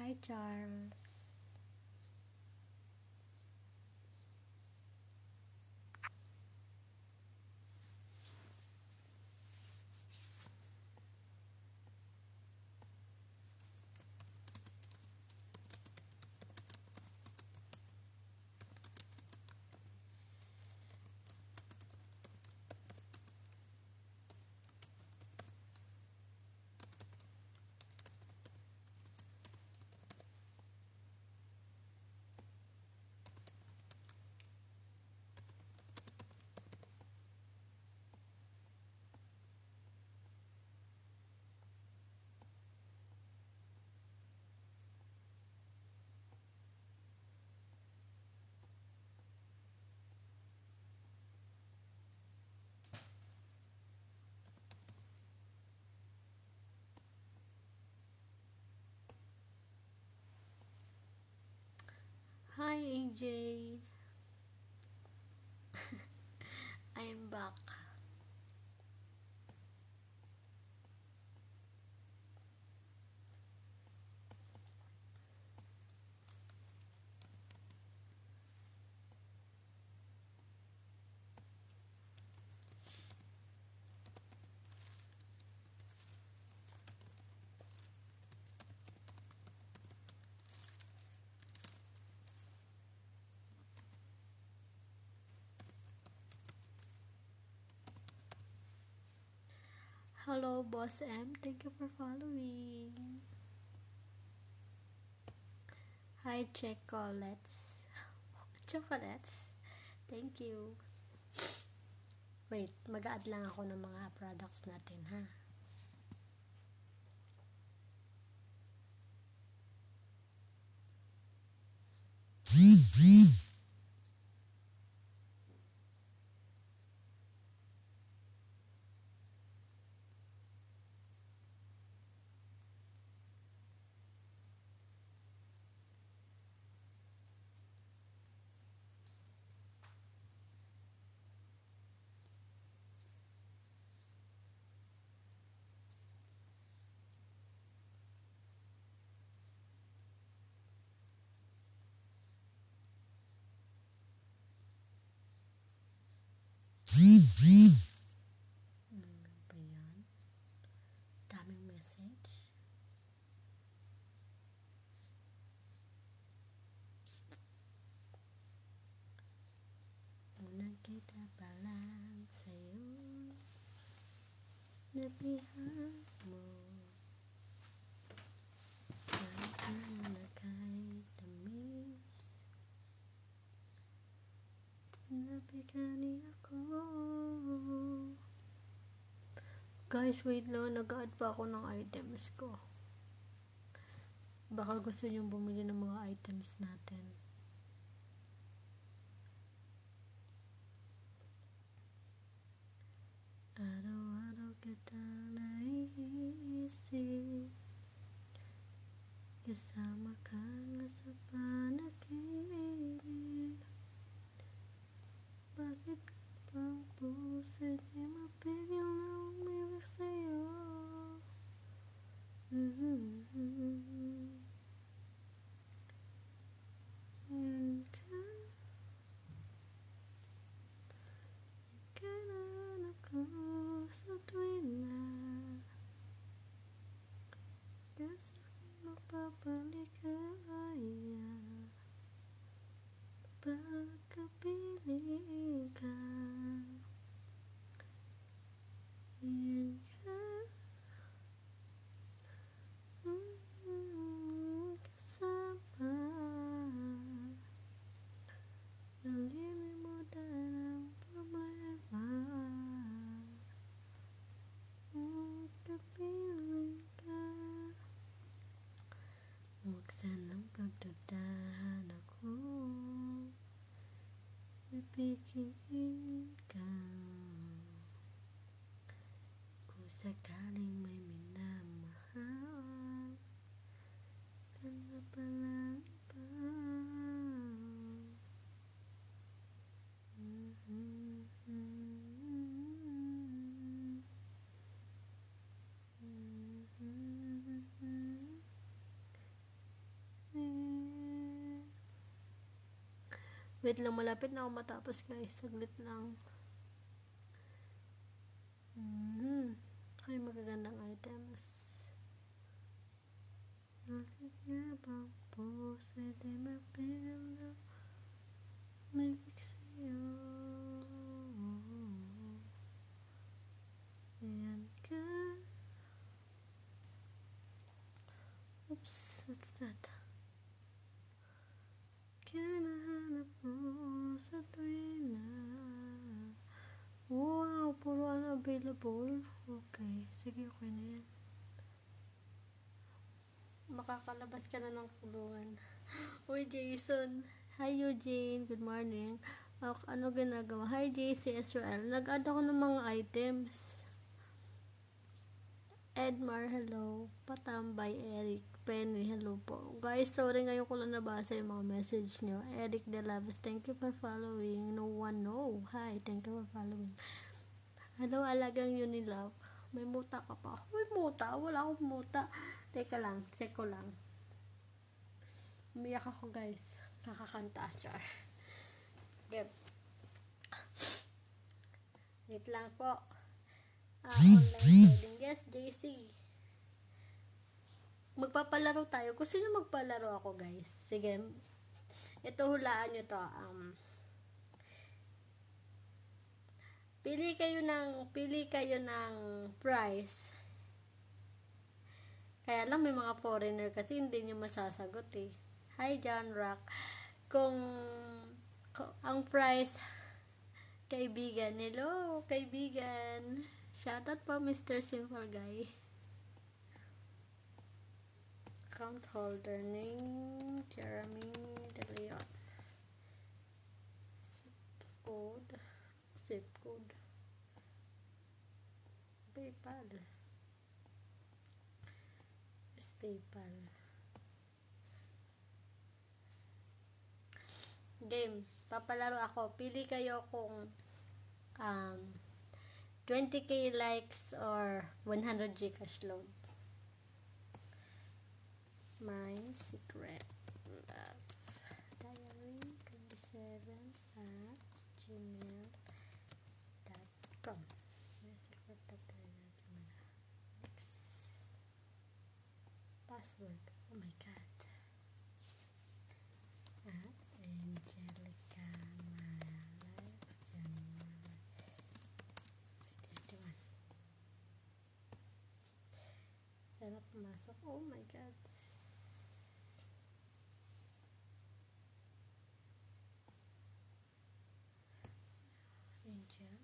Hi, Charles. Hi, AJ. I'm back. Hello, Boss M. Thank you for following. Hi, Chocolates. Chocolates. Thank you. Wait, mag-add lang ako ng mga products natin, ha? Ano ba yan? Daming message. Nakita pa lang sa'yo. Nabihan mo. Saan ka na kahit tamis. Napigani ako. Guys, wait lang. Nag-add pa ako ng items ko. Baka gusto niyong bumili ng mga items natin. Araw-araw kitang naiisip. Kasama ka nga sa panaginip. Bakit bang puso di mapigil na umiwag sa'yo? Yan ka, kailan ako sa tuwing na kasi mapapalik ka kaya pagkapili ka. Yan ka, kasama. Nalilimutan ang problema. Kapiling ka. Huwag sanang pagdudahan ako. Ibigin ka. Kung sakaling may minamahal ka na palang iba. Wait lang, malapit na ako matapos guys. Saglit lang. Ay, magagandang items. Nakikiyabang puso di mapigil na umibig sa'yo. Ayan ka. Oops, what's that? Kinahanap mo sa tuwing na. Wow, puro unavailable. Okay, sige, okay na yan. Makakalabas ka na ng kulungan. Uy, Jason. Hi, Eugene. Good morning. Ano ginagawa? Hi, JC Israel. Nag-add ako ng mga items. Edmar, hello. Patambay, Eric. Penny, hello po. Guys, sorry ngayon ko lang nabasa yung mga message nyo. Eric De Lavis, thank you for following. No one, no. Hi, thank you for following. Hello, alagang Unilove. May muta ka pa. May muta? Wala akong muta. Teka lang, check ko lang. Umiyak ako guys. Kakakanta, char. Yep. Wait lang po. Online trading. Yes, JC. Magpapalaro tayo. Kung sino magpalaro ako guys. Sige. Ito, hulaan nyo to. Pili kayo ng price. Kaya lang may mga foreigner kasi hindi nyo masasagot eh. Hi John Rock. Kung ang price, kaibigan. Hello, kaibigan. Shoutout po Mr. Simple Guy. Account holder name Jeremy De Leon. Zip code. PayPal. PayPal. Game. Papalaro ako. Pili kayo kung 20k likes or 100 Gcash load. My secret love diary 27@gmail.com. My secret love diary. Next. Password. Oh my god. Angelica my life January 21. Sana pumasok. Oh my god. Angel.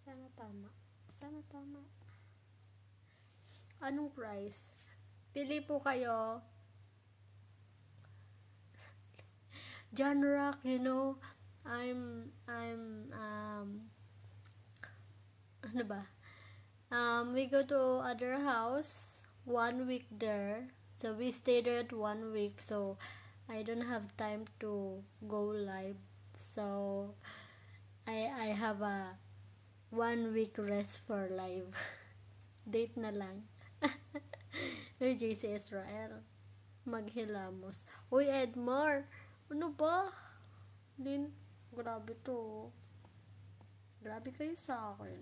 Sana tama. Anong price? Pili po kayo. John Rock, you know, ano ba? We go to other house, 1 week there. So, we stayed there at 1 week. So, I don't have time to go live. So, I have a 1 week rest for live. Date na lang. Hey, JC Israel. Maghilamos. Uy, Edmar. Ano ba? Din, grabe to. Grabe kayo sa akin.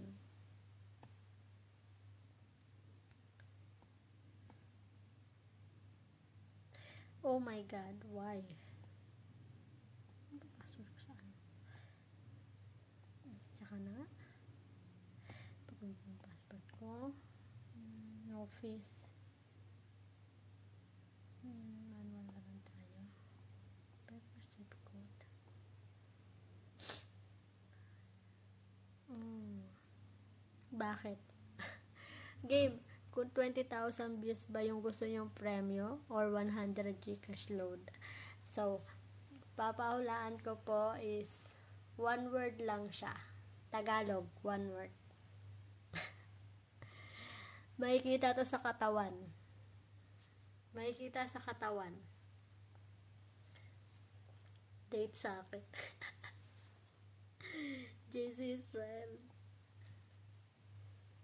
Oh my God, why? Ano ba password ko saan? Tsaka na nga. Pagod yung password ko. Office. Manual na lang tayo. Paper zip code. Bakit? Game. Kung 20,000 views ba yung gusto nyong premyo or 100 Gcash load. So, papahulaan ko po is one word lang siya. Tagalog, one word. Makikita to sa katawan. Makikita sa katawan. Date sa akin. JC Israel.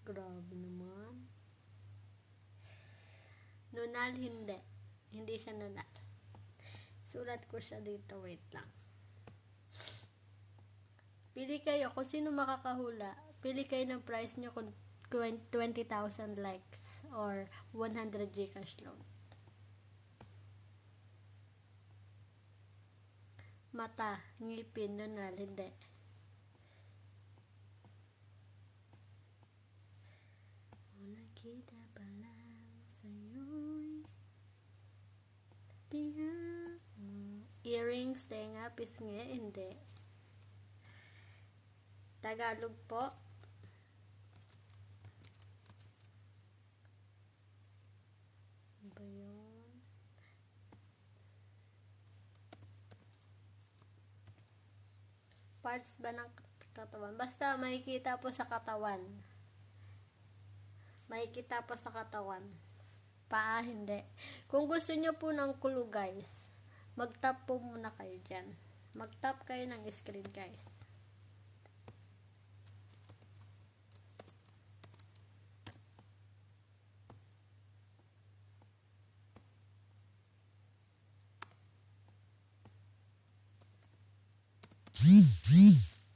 Grabe naman. Nunal, hindi. Hindi siya nunal. Sulat ko siya dito. Wait lang. Pili kayo kung sino makakahula. Pili kayo ng price nyo kung 20,000 likes or 100 Gcash loan. Mata, ngipin, nunal, hindi. Nakita pa lang sa'yo'y earrings, tenga, pisngi, hindi. Tagalog po. Ano ba yun? Parts ba ng katawan? Basta makikita po sa katawan. Makikita po sa katawan. Paa, hindi. Kung gusto nyo po ng clue, guys, mag-tap po muna kayo dyan. Mag-tap kayo ng screen, guys.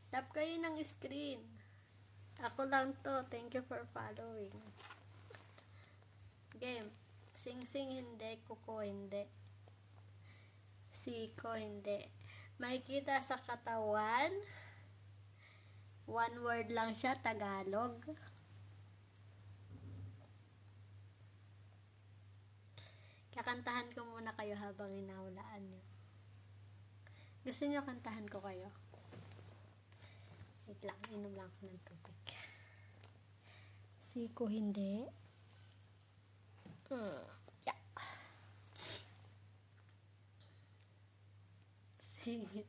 Tap kayo ng screen. Ako lang to. Thank you for following. Game. Sing-sing, hindi. Kuko, hindi. Siko, hindi. Makikita sa katawan. One word lang siya, Tagalog. Kakantahan ko muna kayo habang inahulaan nyo. Gusto nyo kantahan ko kayo? Wait lang, inom lang ako ng tubig. Siko, hindi. Yeah.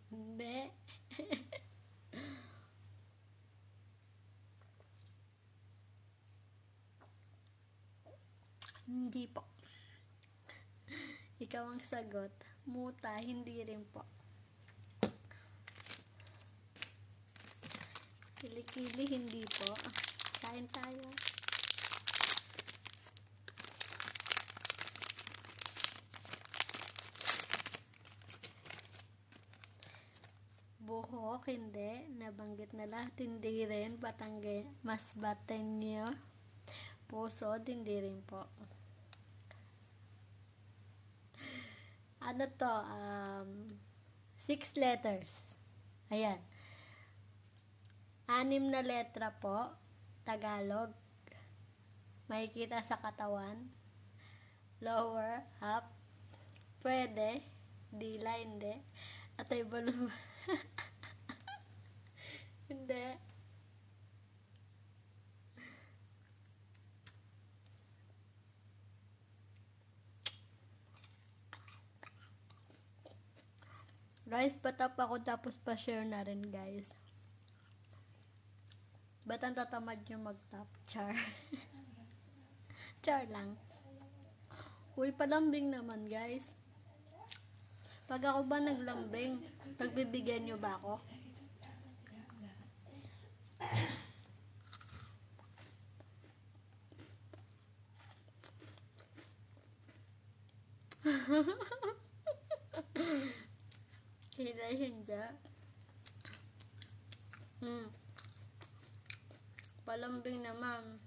Hindi. Hindi po. Ikaw ang sagot. Muta, hindi rin po. Kilikili, hindi po. Kain tayo. Buhok, hindi. Nabanggit na lahat, hindi rin. Batangge, mas baten nyo. Puso, hindi rin po. Ano to? 6 letters. Ayan. 6 na letra po. Tagalog. Makikita sa katawan. Lower, up. Pwede. Dila, hindi. Atay balon. Hindi. Guys, patap ako tapos pa-share na rin, guys. Ba't ang tatamad nyo mag-tap? Char. Char lang. Uy, palambing naman, guys. Pag ako ba naglambing, pagbibigyan nyo ba ako? Hindi. Palambing naman.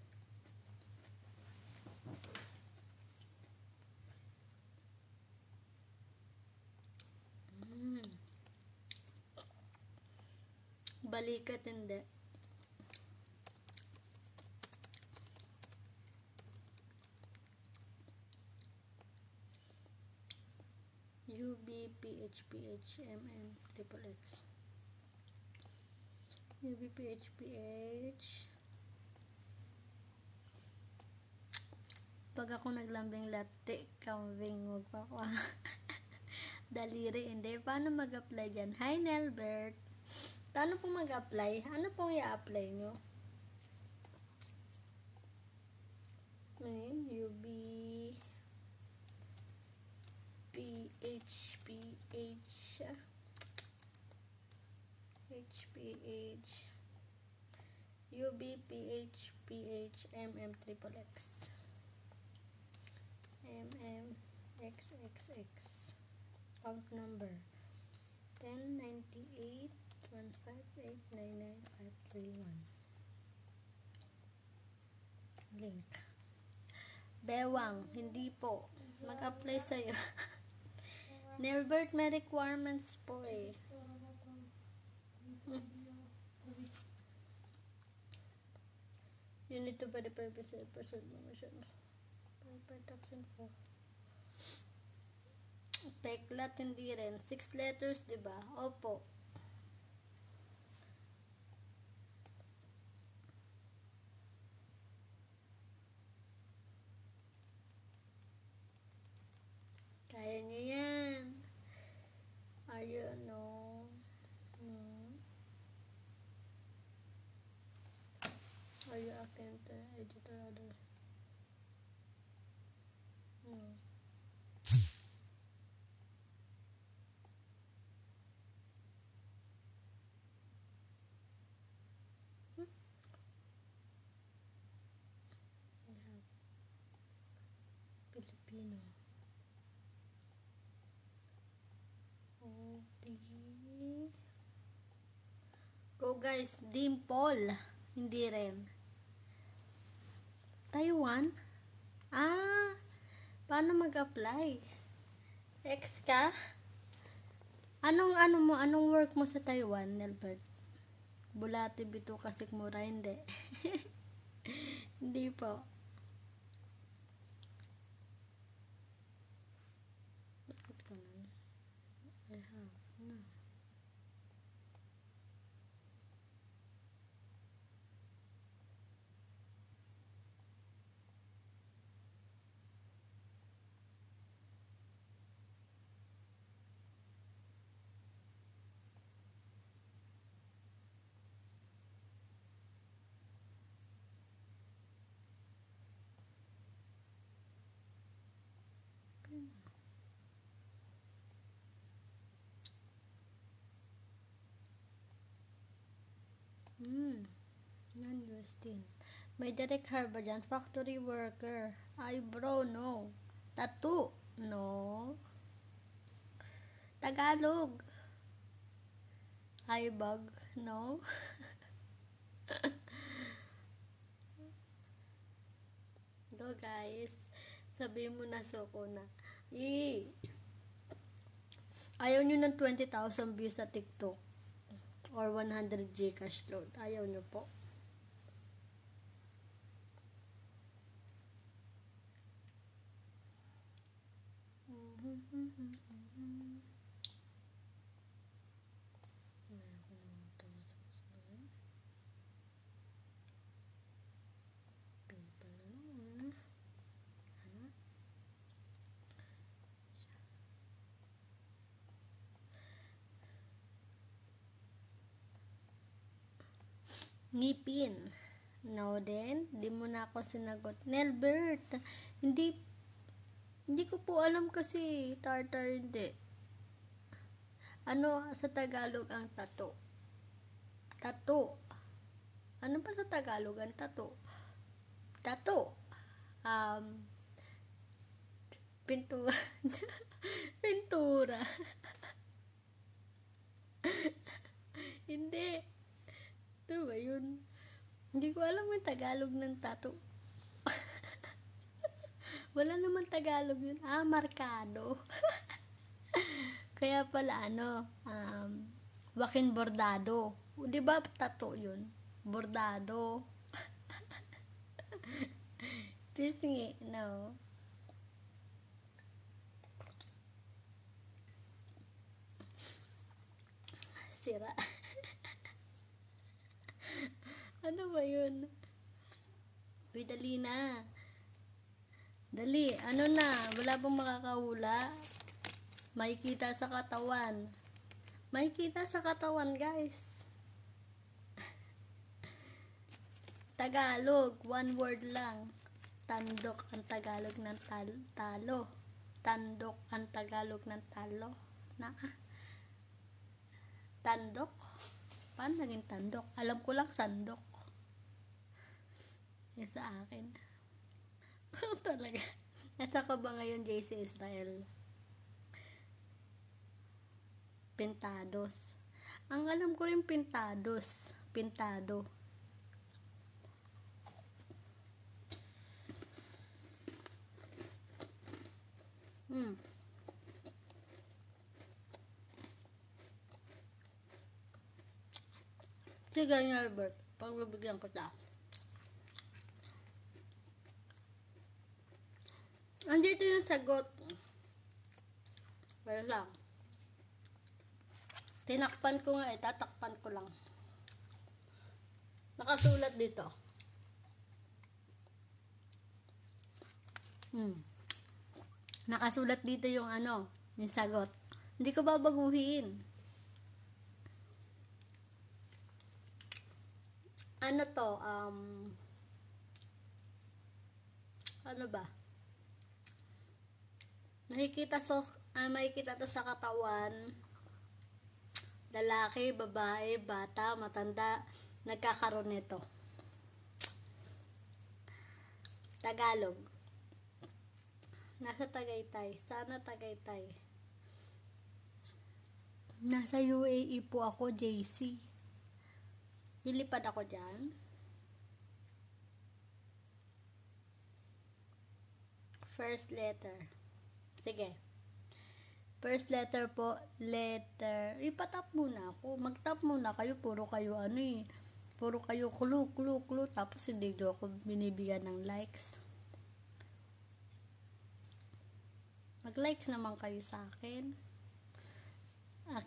Balikat, hindi. UB, PH, PH, MM, triple X. UB, PH, PH. Pag ako naglambing latte, kambing, wag pa ako. Daliri, hindi. Paano mag-apply dyan? Hi, Nelbert. Paano po mag-apply? Ano pong i-apply nyo? UB, PH, PH, HPH, UB, PH, PH XXX XXX. Count number 109815899531. Link. Bewang, hindi po. Mag-apply sa'yo. Nilbert, may requirements po eh. You need to pay the person permission. Tax info. Peklat, hindi rin. 6 letters, diba? Opo. Kaya nyo yan. Are you, no? No. Are you acting to editor other? No. Filipino. Okay. Go guys, Dimple. Hindi rin. Taiwan? Ah, paano mag-apply? Ex ka? Anong work mo sa Taiwan, Nelbert? Bulati bito kasik mura, hindi. Hindi po. I have, no. Non-US din. May direct hire ba dyan? Factory worker. Eyebrow, no. Tattoo, no. Tagalog. Eyebag, no. Go guys. Sabihin mo na suko na. Ayaw nyo ng 20,000 views sa TikTok or 100 Gcash load. Ayaw nyo po. Ngipin. No din. Di mo na ako sinagot. Nelbert, hindi ko po alam kasi tartar hindi. Ano sa Tagalog ang tato? Tato. Ano pa sa Tagalog ang tato? Tato. Pintura. Pintura. Hindi. Ito ba yun? Hindi ko alam yung Tagalog ng tato. Wala naman Tagalog yun. Markado. Kaya pala wakin bordado. Di ba tato yun? Bordado. Pisngi, no. Sira. Ano ba yun? Uy, dali na. Dali, ano na? Wala bang makakahula? Makikita sa katawan. Makikita sa katawan, guys. Tagalog, one word lang. Tandok ang Tagalog ng talo. Tandok ang Tagalog ng talo. Tandok? Paano naging tandok? Alam ko lang sandok. Yung sa akin. Talaga. Nasa ka ba ngayon, JC Israel? Pintados. Ang alam ko rin pintados. Pintado. Hmm. Sige niya, Albert. Pagbibigyan ko ta. Andito yung sagot. Wala lang. Tinakpan ko nga eh. Tatakpan ko lang. Nakasulat dito. Nakasulat dito yung ano, yung sagot. Hindi ko babaguhin. Ano to, ano ba? Makikita to sa katawan. Lalaki, babae, bata, matanda, nagkakaroon nito. Tagalog. Nasa Tagaytay. Sana Tagaytay. Nasa UAE po ako, JC. Lilipad ako dyan. First letter. Sige. First letter po, letter. Ipatap muna ako. Magtap muna kayo. Puro kayo ano eh. Puro kayo clue. Tapos hindi nyo ako binibigyan ng likes. Mag-likes naman kayo sa akin.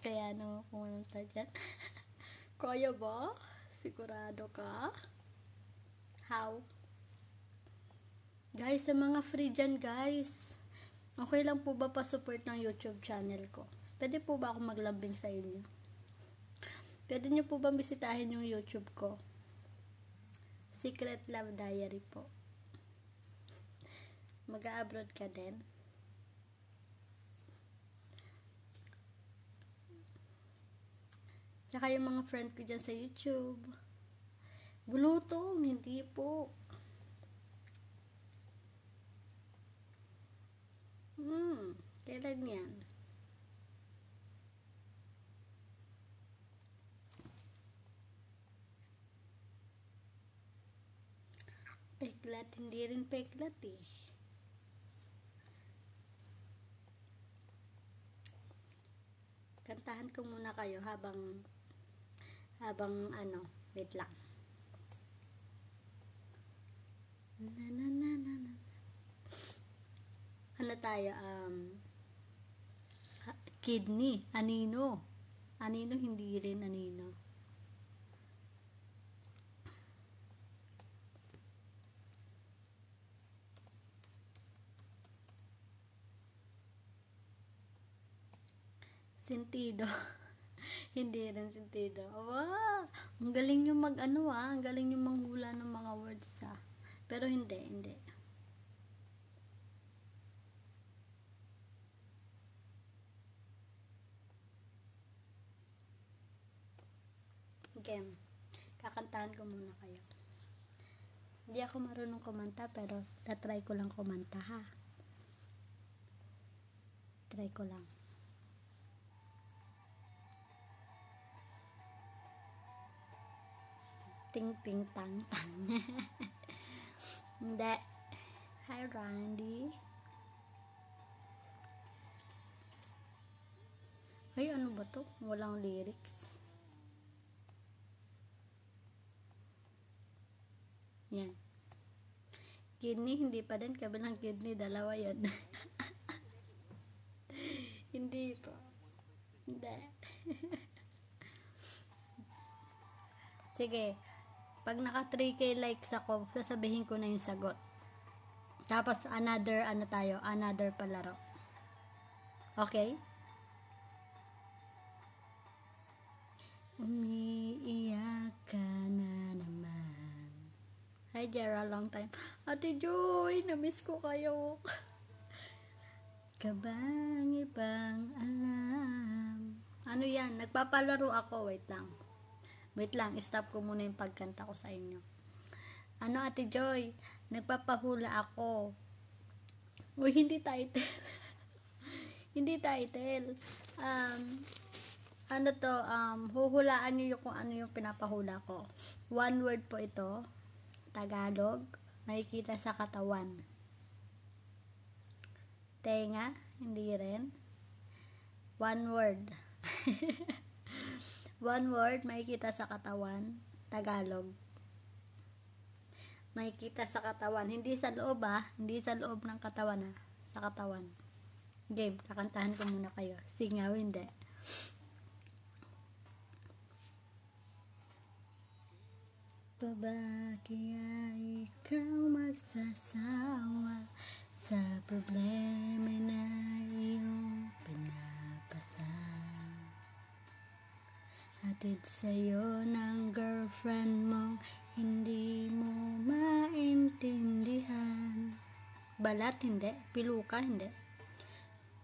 Kaya ano, kung anong tadyan. Kaya ba? Sigurado ka? How? Guys, sa mga free dyan guys. Okay lang po ba pa-support ng YouTube channel ko? Pwede po ba ako maglambing sa inyo? Pwede nyo po ba bisitahin yung YouTube ko? Secret Love Diary po. Mag-a-abroad ka din? Tsaka yung mga friend ko dyan sa YouTube. Bulutong, hindi po. Kailan yan? Peklat, hindi rin peklat eh. Kantahan ko muna kayo habang ano, wait lang. Ano tayo, kidney, anino. Anino, hindi rin anino. Sentido. Hindi rin sentido. Wow! Ang galing yung ang galing yung manghula ng mga words Pero hindi. Game. Kakantahan ko muna kayo. Hindi ako marunong kumanta pero tatry ko lang kumanta ha. Try ko lang. Ting ting tang tang. Hindi. Hi Randy. Ay, ano ba to? Walang lyrics. Yan. Kidney, hindi pa din. Kabilang kidney, dalawa yan. Hindi po. Hindi. Sige. Pag naka 3K likes ako, sasabihin ko na yung sagot. Tapos, another palaro. Okay? Umiiyak ka na naman. Hi, Jera, long time. Ate Joy, na-miss ko kayo. Kabang ibang alam. Ano yan? Nagpapalaro ako. Wait lang. Stop ko muna yung pagkanta ko sa inyo. Ano, Ate Joy? Nagpapahula ako. Uy, hindi title. Hindi title. Um, ano to, huhulaan niyo kung ano yung pinapahula ko. One word po ito. Tagalog. Makikita sa katawan. Tenga. Hindi rin. One word. One word, makikita sa katawan. Tagalog. Makikita sa katawan. Hindi sa loob Hindi sa loob ng katawan Sa katawan. Game, kakantahan ko muna kayo. Singaw, hindi. Kaya ikaw magsasawa sa problema na iyong pinapasan. Hatid sa'yo ng girlfriend mong hindi mo maintindihan. Balat, hindi. Piluka, hindi.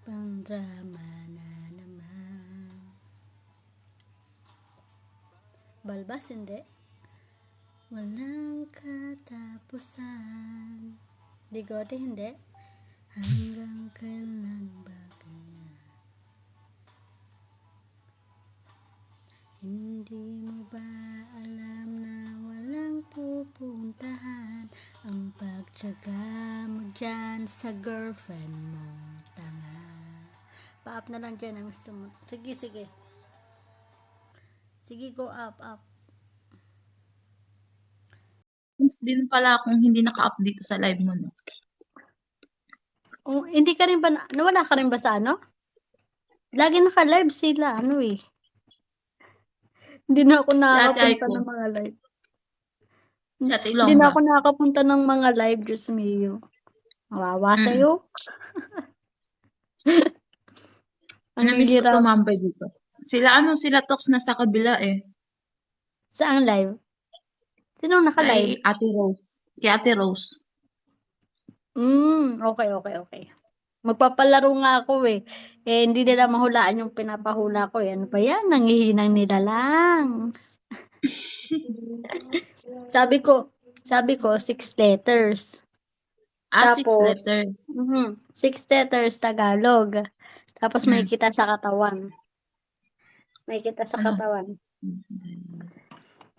Pang-drama na naman. Balbas, hindi. Walang katapusan. Bigote, hindi. Hanggang kailan ba ganyan? Hindi mo ba alam na walang pupuntahan ang pagtyaga mo dyan sa girlfriend mo? Tanga. Pa-up na lang dyan ang gusto mo. Sige, sige. Sige, go up. Once din pala akong hindi naka-up dito sa live mo, no? Oh, hindi ka rin ba, nawala ka rin ba sa ano? Lagi naka-live sila, Hindi na ako Si Ate nakakapunta Aiko, ng mga live. si Ate Hindi na Ilongga. ako nakakapunta ng mga live, Diyos mio. Mawawa Mm. sa'yo. Ang Na-miss ko hirap. tumambay dito. Sila Tox na sa kabila eh. Saang live? Sinong naka-live? Kay Ate Rose. Kay Ate Rose. Okay. Magpapalaro nga ako eh. Hindi nila mahulaan yung pinapahula ko eh. Ano ba yan? Nangihinang nila lang. Sabi ko, 6 letters. 6 Tapos, letter. 6 letters Tagalog. Tapos may Mm. kita sa katawan. Ano?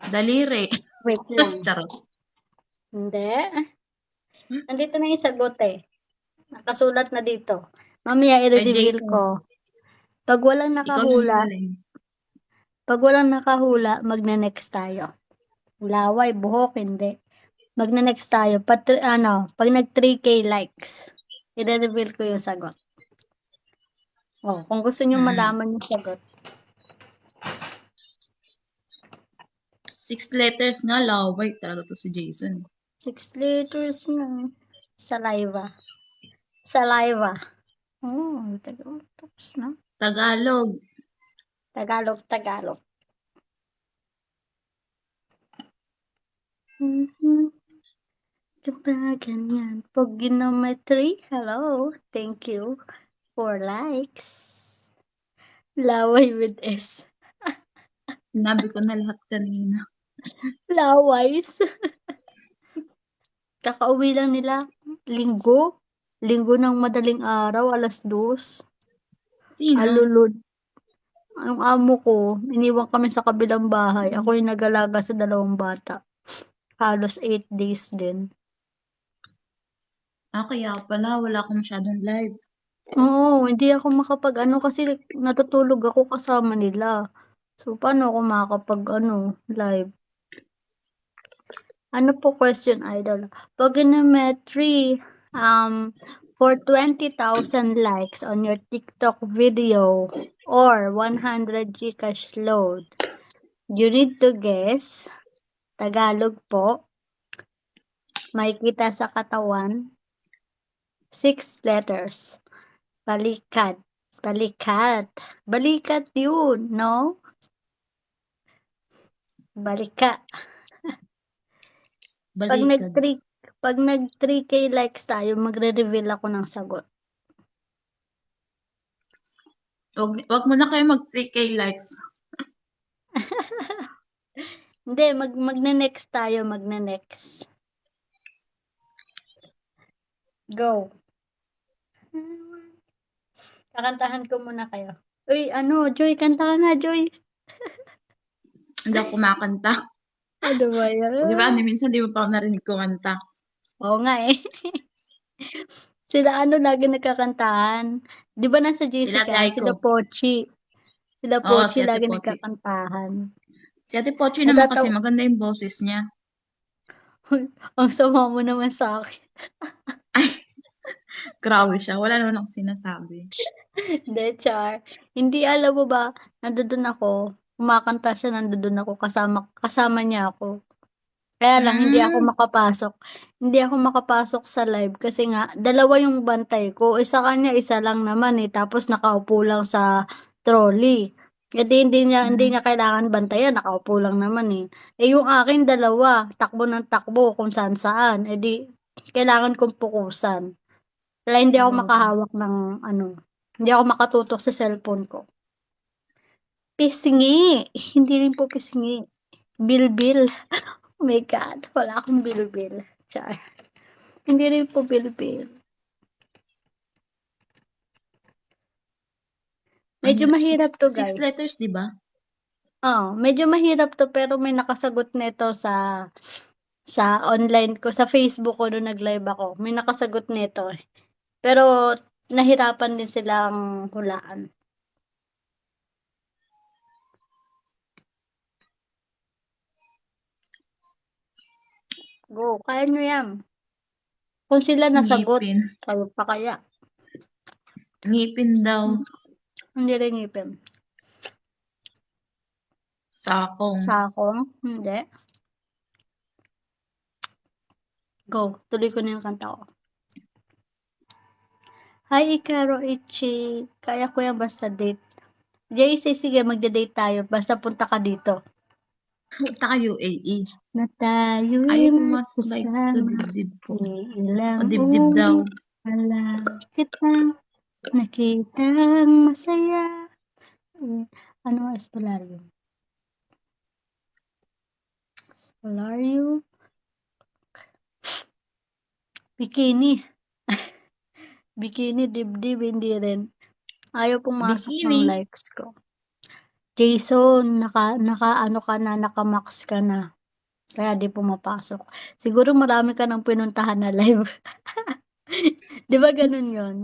Daliri. Wait lang. Charot. Hindi. Nandito na yung sagot eh. Nakasulat na dito. Mamaya Kay i-reveal Jason. ko. Pag walang Ikaw lang nakahula, magaling. magne-next tayo. Laway, buhok, hindi. Magne-next tayo. Pag nag 3K likes, i-reveal ko yung sagot. Kung gusto nyo malaman yung sagot. 6 letters nga, laway talaga to si Jason. 6 letters nga. Saliva. Saliva. Tapos na. Tagalog. Tagalog. Kapag ganyan. Poginometry. Hello. Thank you for likes. Laway with S. Sinabi ko na lahat kanina. Laways. Kakauwi lang nila. Linggo ng madaling araw, 2:00. Sino? Alulod. Ang amo ko, iniwan kami sa kabilang bahay. Ako yung nag-alaga sa 2 bata. Halos 8 days din. Kaya pala wala akong masyadong live. Oo, hindi ako kasi natutulog ako kasama nila. So, paano ako live? Ano po question, Idol? Poginometry, for 20,000 likes on your TikTok video or 100 Gcash load, you need to guess, Tagalog po, makikita sa katawan, 6 letters. Balikat. Balikat yun, no? Balika. Balikad. Pag nag 3K likes tayo, magre-reveal ako ng sagot. Wag mo na kayo mag 3K likes. Hindi, magne-next tayo, magne-next. Go. Kakantahan ko muna kayo. Uy, Joy, kanta ka nga, Joy. Hindi ako kumakanta. Ano ba Di ba, yan? minsan di mo pa ako narinig kumanta. Oo nga eh. Sila lagi nagkakantahan. Di ba nasa Sila Ate Jessica? Aiko. Sila Pochi. Sila Oo, si Pochi Ate lagi Pochi. nagkakantahan. Si Ate Pochi naman kasi Natatawa. maganda yung boses niya. Ang sama mo naman sa akin. Ay, grabe siya. Wala naman akong sinasabi. Hindi, char. Hindi, alam mo ba, nandoon ako, kumakanta siya, nandoon ako, kasama niya ako. Kaya lang, hindi ako Hmm, makapasok. Hindi ako makapasok sa live kasi nga, dalawa yung bantay ko. Isa kanya, isa lang naman eh. Tapos nakaupo lang sa trolley. Kasi hindi hmm. niya kailangan bantayan, nakaupo lang naman eh. Eh yung akin, dalawa, takbo ng takbo kung saan saan. Eh di, kailangan kong pukusan. Kaya hindi ako Sabagay. makahawak ng hindi ako makatutok sa cellphone ko. Pisngi! Hindi rin po pisngi. Bilbil. Oh my God, wala akong bilbil. Char. Hindi rin po bilbil. Ang Medyo hirap. mahirap Six, to, six guys. letters, di ba? Oo, medyo mahirap to pero may nakasagot nito sa online ko, sa Facebook ko nung nag-live ako. May nakasagot nito eh. Pero nahirapan din silang hulaan. Go, kaya nyo yan. Kung sila nasagot, Ngipin. kayo pa kaya? Ngipin daw. Hindi rin ngipin. Sakong. Sakong? Hindi. Go, tuloy ko na yung kanta ko. Hi, Ikaro Ichi. Kaya ko yan basta date. JC, sige, magda-date tayo. Basta punta ka dito. Punta ka UAE. Na tayo'y Ayaw pumasok lights to magkasama. dibdib ko. O Ilang dibdib daw. ulit pala kitang nakitang masaya. Ano ang Espolario? Espolario? Bikini. Bikini, dibdib, hindi rin. Ayaw pumasok ng Bikini. likes ko. Jason, ano ka na, naka-max ka na. Kaya di pumapasok. Siguro marami ka nang pinuntahan na live. Di ba ganun yon?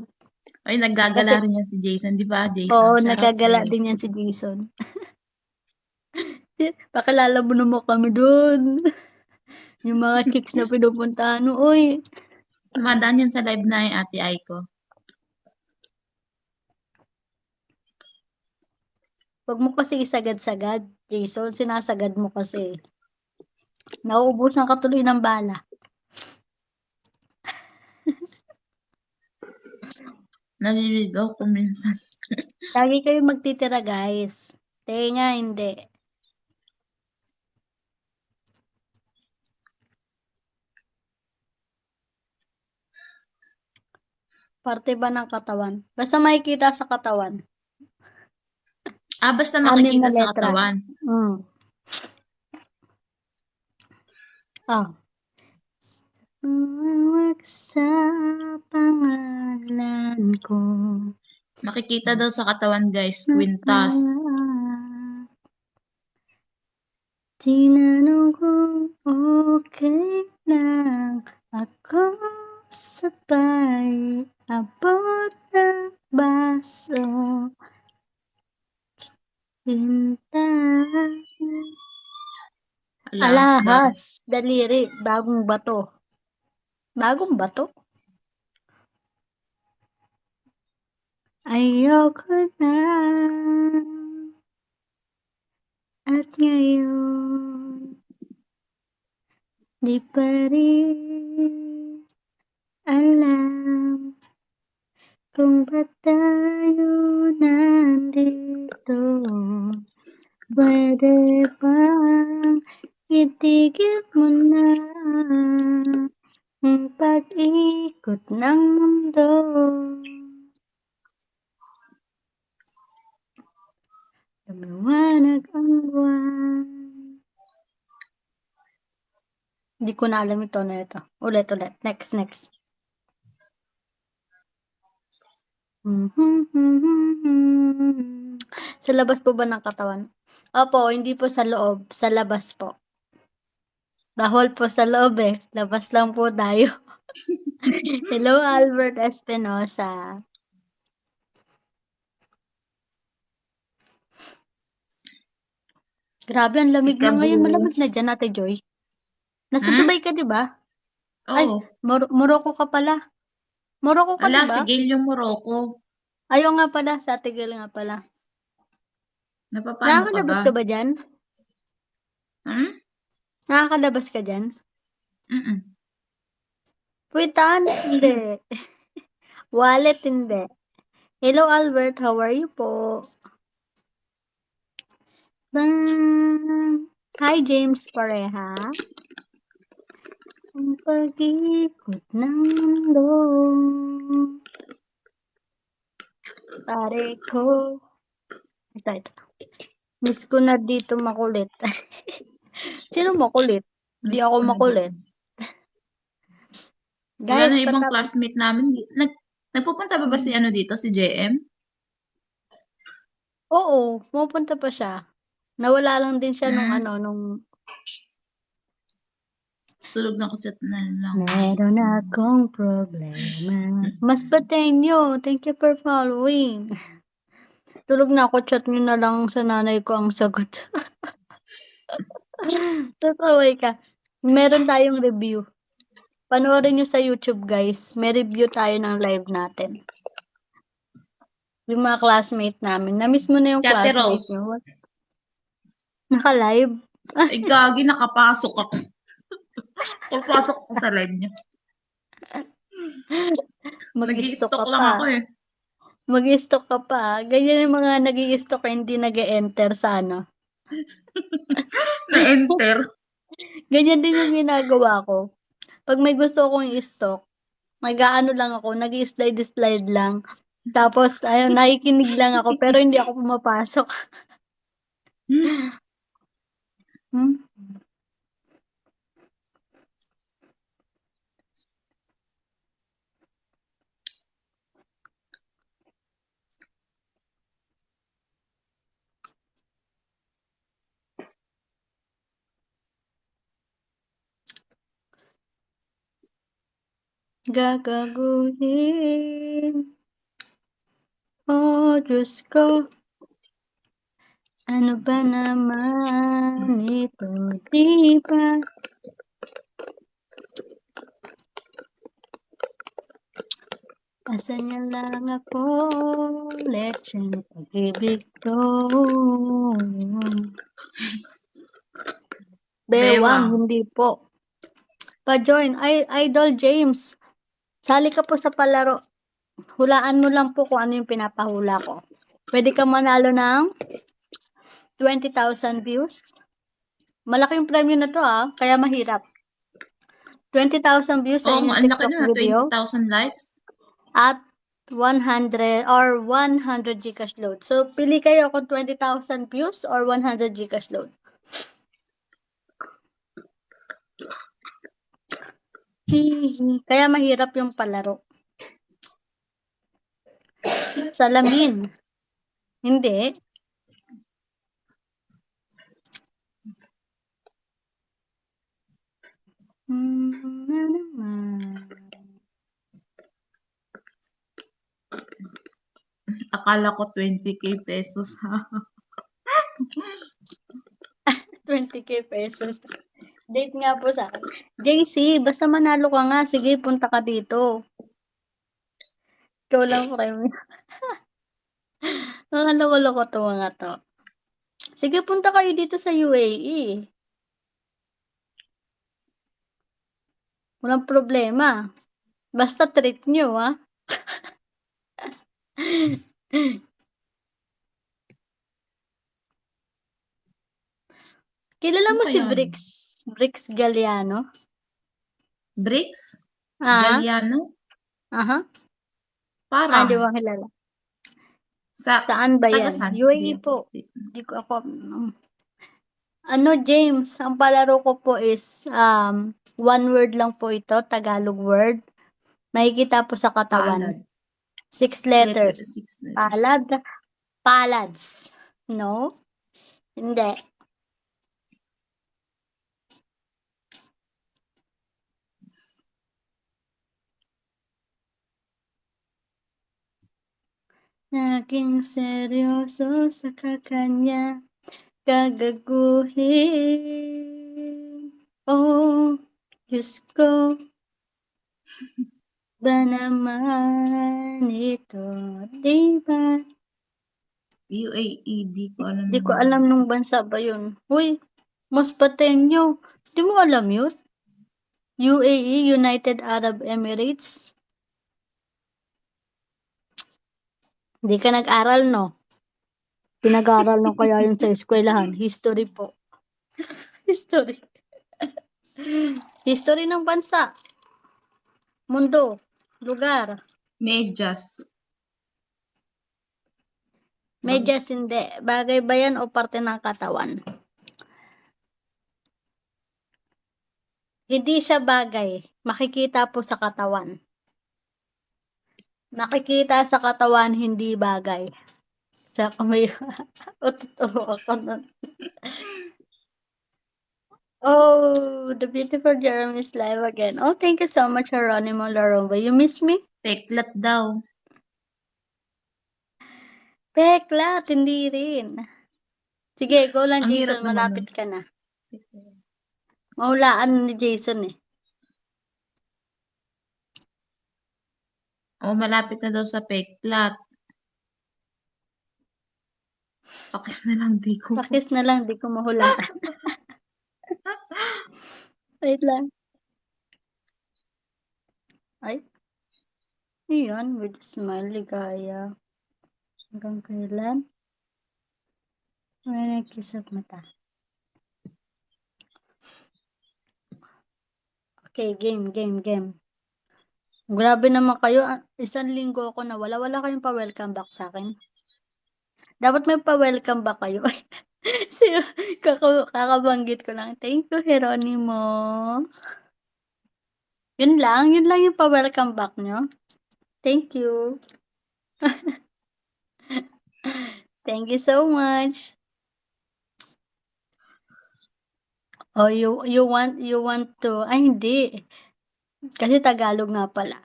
Ay, naggagala Kasi, rin yan si Jason. Di ba, oo, Jason? Shoutout nagagala sa'yo. din yan si Jason. Pakilala mo naman kami dun. Yung mga chicks na pinupuntahan mo, uy. Tumadaan yan sa live na yung Ate Aiko. Huwag mo kasi isagad-sagad, Jason. Sinasagad mo kasi. Nauubusan ka tuloy ng bala. Naliligaw ko minsan. Lagi kayo magtitira, guys. Nga, hindi. Parte ba ng katawan? Basta makikita sa katawan. Basta 6 makikita na sa letra. katawan. Mm. Ah. Umawag sa pangalan ko. Makikita daw sa katawan, guys. Quintas. Tinanong kung okay lang ako sabay abot ng baso. Hintahan. Alas, bakit? Alahas, daliri, bagong bato. Bagong bato? Ayoko na. At ngayon, di pa rin alam kung ba't tayo nandito. Pwede bang itigil mo na ang pag-ikot ng mundo? Lumiwanag ang buwan. Hindi ko na alam ito na ito. Ulit. Next. Sa labas po ba ng katawan? Opo, hindi po sa loob, sa labas po. Bawal po sa loob eh, labas lang po tayo. Hello, Albert Espinosa. Grabe, ang lamig na ngayon. Malamig Ikabus. na dyan, Ate Joy. Nasa Hmm? Dubai ka, di ba? Ay, Oo. Morocco ka pala. Morocco ka, Ala, di si ba? Gail yung Morocco. Ayaw nga pala, sa Ate Gil nga pala. Napapano ka Nakakalabas ba? ka ba dyan? Hmm? Nakakalabas ka dyan? Mm-mm. Puwitan? Hindi. Wallet? Hindi. Hello, Albert. How are you po? Hi, James Pareha. Ang pag-ikot ng mundo. Pare ko. Ito. Miss ko na dito makulit. Sino makulit? Di Miss ako ko na dito. makulit. Wala Guys, na ibang patapos. classmate namin. Nagpupunta ba si ano dito, si JM? Oo, pumupunta pa siya. Nawala lang din siya nung Hmm? ano, nung Tulog na ko chat na lang. meron akong problema. Mas Patenyo, thank you for following. Tulog na ako, chat niyo na lang sa nanay ko ang sagot. Tataway ka. Meron tayong review. Panoorin niyo sa YouTube, guys. May review tayo ng live natin. Yung mga classmate namin. Na-miss mo na yung Si Ate classmate Rose. niyo. Naka-live. Ay, gagi, nakapasok ako. Papasok ako sa live niya. Mag-stalk Nag-i-stalk ka lang pa. ako eh. Mag-stalk ka pa. Ganyan yung mga nag-i-stalk hindi nag-enter sa ano. Na-enter. Ganyan din yung ginagawa ko. Pag may gusto akong i-stalk, nag-aano lang ako, nag-i-slide-slide lang. Tapos, ayun, nakikinig lang ako, pero hindi ako pumapasok. Hmm? Gagaguhin. Oh, Diyos ko. Ano ba naman ito? Di ba? Asa niya lang ako, lecheng pag-ibig ko. Bewang, Bewang. hindi po. Pa-join. Ay, Idol James, sali ka po sa palaro. Hulaan mo lang po kung ano yung pinapahula ko. Pwede ka manalo ng 20,000 views. Malaki yung premyo na to kaya mahirap. 20,000 views sa Oo nga, inyong ang laki TikTok na. video 20,000 likes. at 100 or 100 Gcash load. So, pili kayo kung 20,000 views or 100 Gcash load. Kaya mahirap yung palaro. Salamin. Hindi. Na naman. Akala ko 20k pesos ha. 20k pesos. Date nga po sa akin. JC, basta manalo ka nga. Sige, punta ka dito. Ikaw lang, premyo. Mga loko-loko to mga to. Sige, punta kayo dito sa UAE. Walang problema. Basta treat nyo, Kilala Ano mo si kaya yun? Bricks Galliano? Bricks? Ah? Galliano? Aha. Di Parang. mo kilala. Sa, Saan ba taga yan? saan? UAE po. Di ko ako, ano, James, ang palaro ko po is, one word lang po ito, Tagalog word. Makikita po sa katawan. Palad. 6 letters. 6 letters. Palad. Palads. No? Hindi. Naging seryoso sa kakanya. Gagaguhin. Oh, Diyos ko. Ba naman ito? Diba? UAE, di ko alam. Di ko alam nung bansa ba yun. Uy, mas patenyo. Di mo alam yun? UAE, United Arab Emirates. Di ka nag-aral, no? Pinag-aral lang kaya yun sa eskwelahan. History po. History. History ng bansa. Mundo. Lugar. Medyas. Medyas hindi. Bagay ba yan o parte ng katawan? Hindi siya bagay. Makikita po sa katawan. Nakikita sa katawan, hindi bagay. Sa kamay. Ututuro ako nun. Oh, the beautiful Jeremy is live again. Oh, thank you so much, Geronimo Laromba. You miss me? Peklat daw. Peklat, hindi rin. Sige, go lang, Ang Jason. hirap naman Malapit ka na. Maulaan ni Jason eh. Oh, malapit na daw sa peklat. Pakis na lang, di ko. Pakis na lang, di ko mahulaan. Wait lang. Ay. Yun, with a smile, ligaya. Hanggang kailan? May nagkisap mata. Okay, game. Grabe naman kayo. Isang linggo ako na wala kayong pa-welcome back sa akin. Dapat may pa-welcome back kayo. Kakabanggit ko lang. Thank you, Geronimo. Yun lang yung pa-welcome back nyo. Thank you. Thank you so much. Oh, you want to, ay hindi. Kasi Tagalog nga pala.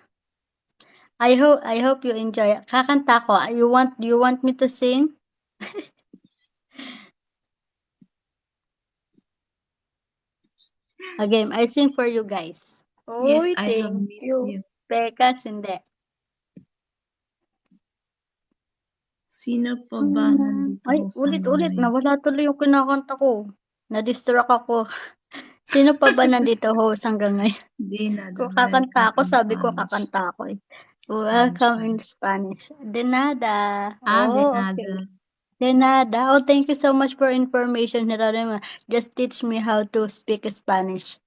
I hope you enjoy. Kakanta ko. You want me to sing? Again, I sing for you guys. Yes, Oy, I have thank missed you. you. Pekas, hindi. Sino pa ba nandito Ay, host hanggang ulit. ngayon? Nawala tuloy yung kinakanta ko. Na-distract ako. Sino pa ba nandito host hanggang ngayon? Di na. Kung kakanta ako, sabi ko kakanta ako eh. Welcome in Spanish. De nada. De Oh, nada. okay. De nada. Oh, thank you so much for information, Geronimo. Just teach me how to speak Spanish.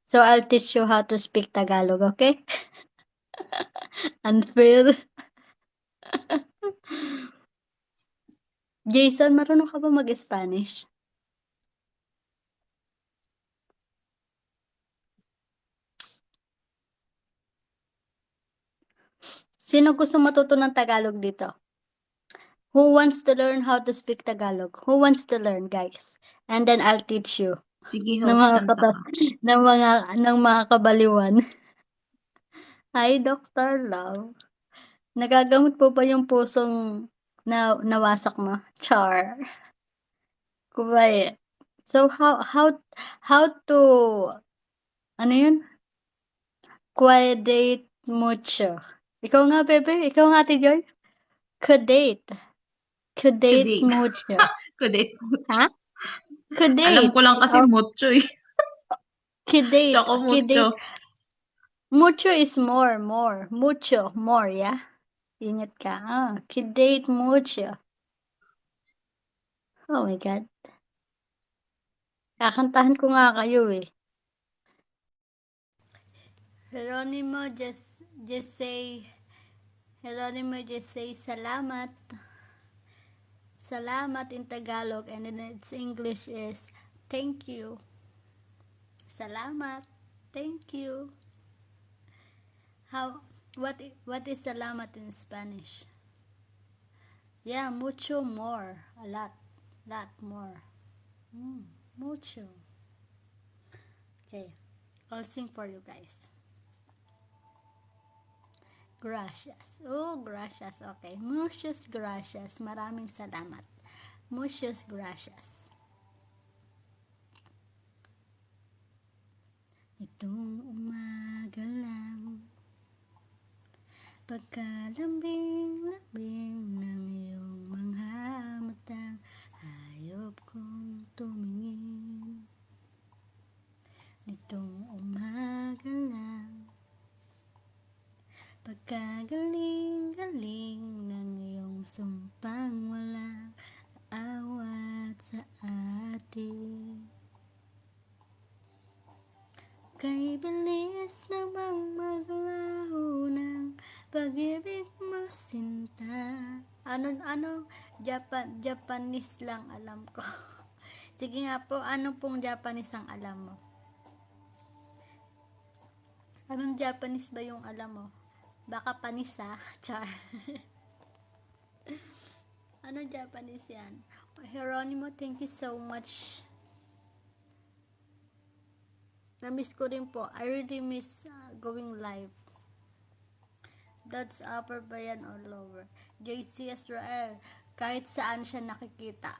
So I'll teach you how to speak Tagalog, okay? Unfair. Jason, marunong ka ba mag-Spanish? Sino gusto matuto ng Tagalog dito? Who wants to learn how to speak Tagalog? Who wants to learn, guys? And then I'll teach you. Sige, Ng host, mga kanta ka. ng mga kabaliwan. Hi, Dr. Love. Nagagamot po ba yung pusong nawasak mo? Char. Kumain. So how to ano yun? Quadate mucho. Ikaw nga, bebe. Ikaw nga, Ate Joy. Kudate Kudate. mucho. Kudate. Ha? Kudate. Alam ko lang kasi mucho eh. Kudate. Choco mucho. Mucho is more. Mucho, more, yeah? Ingat ka. Kudate mucho. Oh my God. Kakantahan ko nga kayo eh. Geronimo, just say salamat. Salamat in Tagalog, and in its English is thank you. Salamat. Thank you. What is salamat in Spanish? Yeah, mucho more. A lot more. Mucho. Okay, I'll sing for you guys. Gracias. Oh, gracias. Okay. Muchas gracias. Maraming salamat. Muchas gracias. Itong umaga lang, pagkalambing-lambing ng iyong mga matang, hayop kong tumingin. Nitong umaga lang, pagkagaling-galing ng iyong sumpang walang awat sa atin. Kay bilis namang maglaho ng pag-ibig mo sinta. Japanese lang alam ko. Sige nga po, ano pong Japanese ang alam mo? Anong Japanese ba yung alam mo? Baka panisa, char. Ano Japanese yan? Geronimo, thank you so much. Na-miss ko rin po. I really miss going live. That's upper bayan or lower. JC Israel, kahit saan siya nakikita.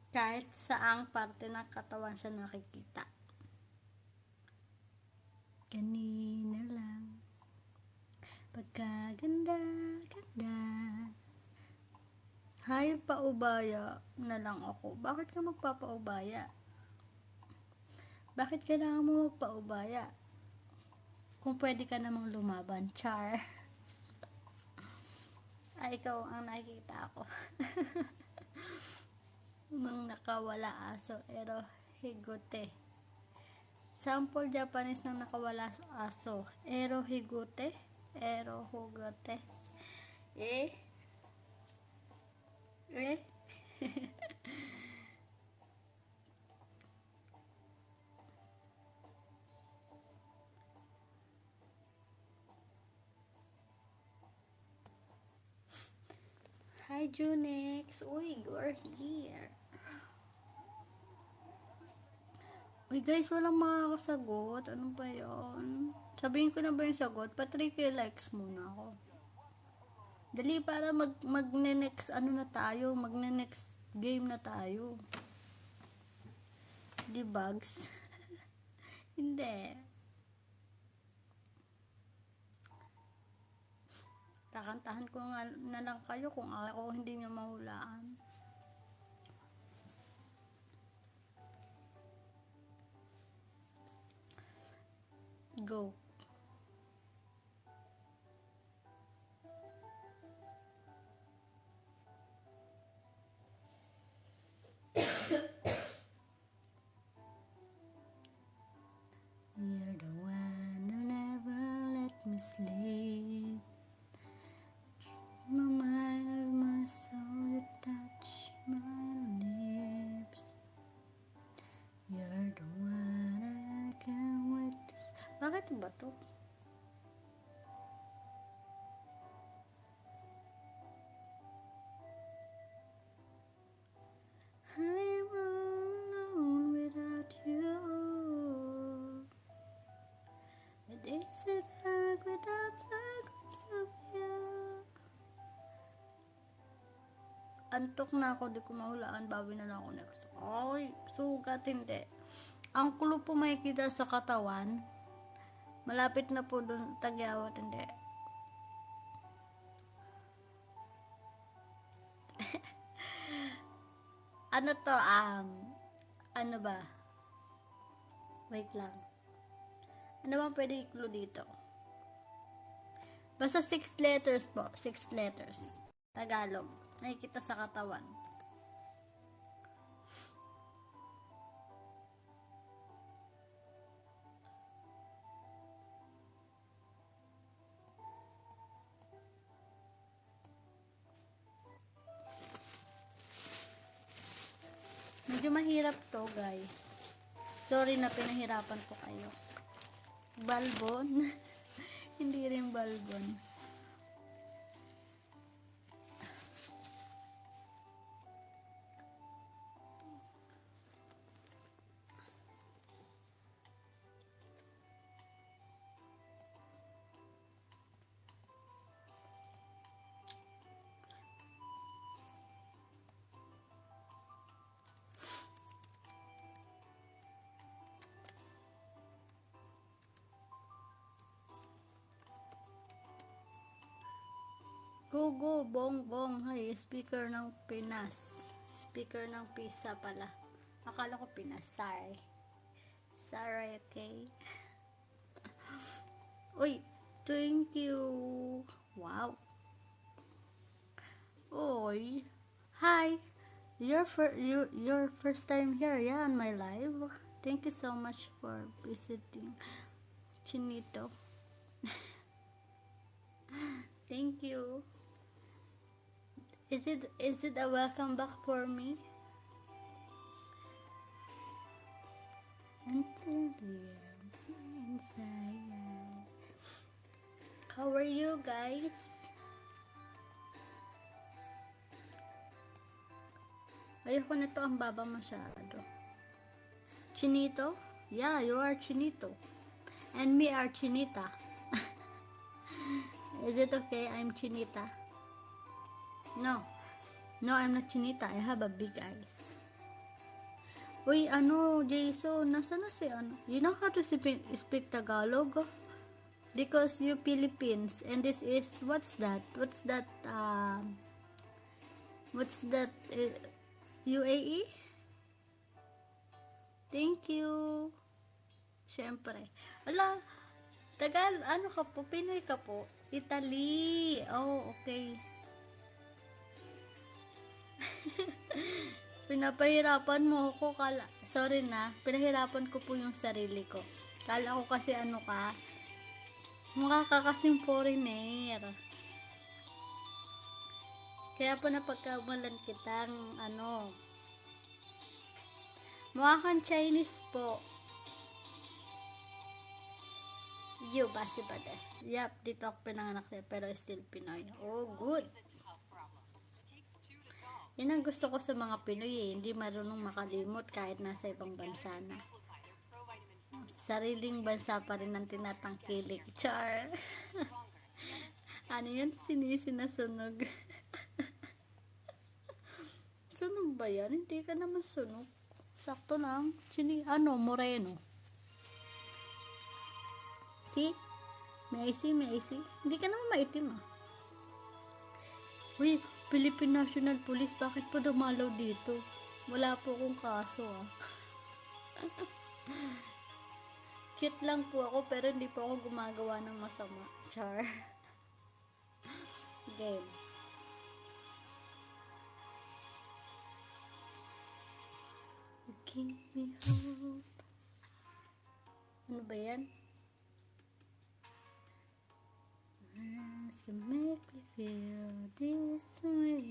Kahit saang parte ng katawan siya nakikita. Kanina lang, pagkaganda-ganda, hay paubaya na lang ako. Bakit ka magpapaubaya? Bakit kailangan mo magpaubaya? Kung pwede ka namang lumaban, char. Ay, ikaw ang nakikita ako. Nang nakawala aso, ero higute. Sample Japanese ng nakawala aso, ero higute, ero hugute. Eh? Hi, Junex. Uy, you're here. Uy, guys, walang makakasagot. Ano ba yun? Sabihin ko na ba yung sagot? Pa-3K likes muna ako. Dali, para magne-next ano na tayo. Magne-next game na tayo. Di bugs? Hindi. Kakantahan ko nga na lang kayo kung ako hindi nyo mahulaan. Go. You're the one that never let me sleep. My mind, my soul, you touch my lips. You're the one I can't wait to see. Bakit ba to? I'm all alone without you. My days are dark without a glimpse of you. Antok na ako, di ko mahulaan, bawi na lang ako next. Ay, sugat hindi. Ang kulo po makikita sa katawan, malapit na po dun, tagyawat hindi. Ano to, ano ba? Wait lang. Ano bang pwede i-clue dito? Basta 6 letters po, 6 letters. Tagalog. Nakikita sa katawan. Medyo mahirap to, guys. Sorry na pinahirapan ko kayo. Balbon. Hindi rin balbon. Go, bong. Hay, speaker ng Pinas. Speaker ng Pisa pala. Akala ko Pinas. Sorry, okay? Uy, thank you. Wow. Oy. Hi. Your first time here, yeah, on my live. Thank you so much for visiting Chinito. Thank you. Is it a welcome back for me? Inside. How are you guys? Ayoko na to, ang baba masyado. Chinito? Yeah, you are Chinito. And me are Chinita. Is it okay? I'm Chinita. No, I'm not Chinita. I have a big eyes. Uy, Jason, nasa na si You know how to speak Tagalog? Because you Philippines, and this is, what's that? UAE? Thank you. Siyempre. Ala, ka po? Pinoy ka po? Italy. Oh, okay. Pinapahirapan mo ako, sorry na, pinahirapan ko po yung sarili ko. Kala ko kasi mukha ka kasing foreigner. Kaya po napagkamalan kitang, mukha kang Chinese po. Basi Bades. Yup, dito ako pinanganak siya, pero still Pinoy. Oh, good. Yan ang gusto ko sa mga Pinoy hindi marunong makalimot kahit nasa ibang bansa na. Sariling bansa pa rin ang tinatangkilik. Char! Ano yan? Sinasunog. Sunog ba yan? Hindi ka naman sunog. Sakto lang. Moreno. See? May I see? Hindi ka naman maitim Uy, Philippine National Police, bakit po dumalaw dito? Wala po akong kaso Cute lang po ako, pero hindi po ako gumagawa ng masama. Char. Game. You give me hope. Ano ba yan? To make me feel this way.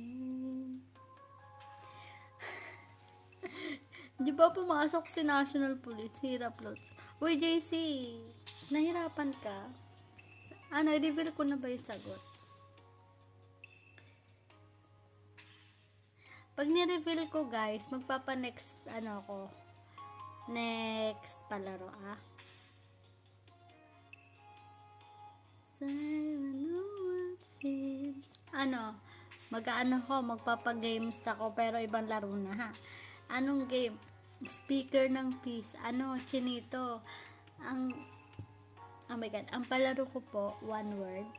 Di ba pumasok si National Police? Hirap lots. Uy, JC, nahirapan ka? I-reveal ko na ba yung sagot? Pag ni-reveal ko, guys, magpapa-next, next palaro, magpapa-games ako, pero ibang laro na, Anong game? Speaker ng peace. Chinito. Oh my God. Ang palaro ko po, one word.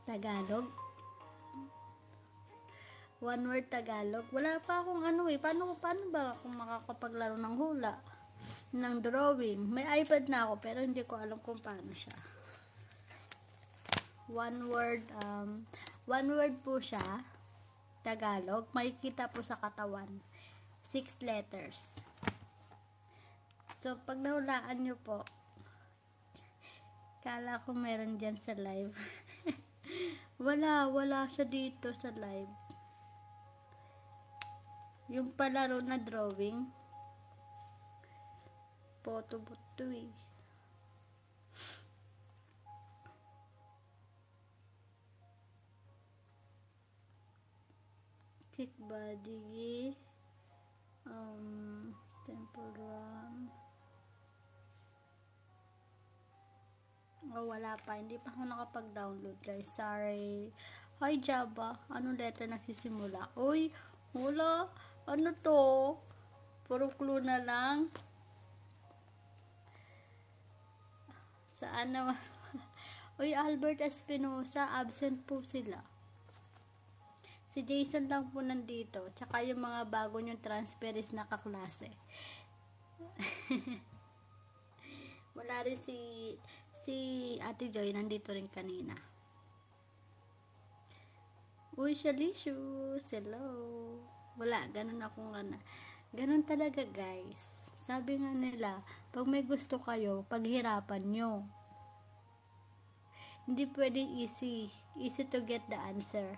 Tagalog. One word Tagalog. Wala pa akong Paano ba ako makakapaglaro ng hula? Ng drawing. May iPad na ako, pero hindi ko alam kung paano siya. One word po siya. Tagalog. Makikita po sa katawan. 6 letters. So, pag nahulaan nyo po, kala ko meron dyan sa live. wala siya dito sa live. Yung palaro na drawing, photo book to Thick body. Temple Run. Oh, wala pa. Hindi pa ako nakapag-download, guys. Sorry. Hi, Java. Anong letter nagsisimula? Uy, wala. Ano to? Puro clue na lang. Saan naman? Uy, Albert Espinosa. Absent po sila. Si Jason lang po nandito. Tsaka yung mga bago niyong transferees na kaklase. Wala rin si Ate Joy. Nandito rin kanina. Uy, Shalicious. Hello. Wala. Ganun ako nga na. Ganun talaga, guys. Sabi nga nila, pag may gusto kayo, paghirapan nyo. Hindi pwedeng easy. Easy to get the answer.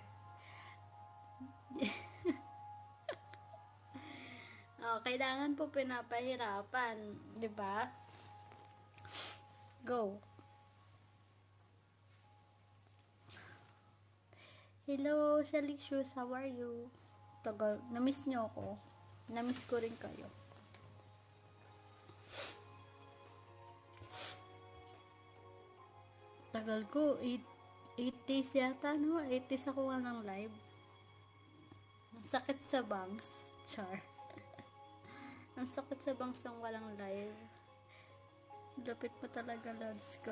Kailangan po pinapahirapan, 'di ba? Go. Hello, Shalicious, how are you? Tagal, na-miss niyo ako. Na-miss ko rin kayo. Tagal ko, 8 days yata, no? 8 days ako walang live. Sakit sa bangs. Char. Ang sakit sa bangs ng walang live. Lupit pa talaga, lods ko.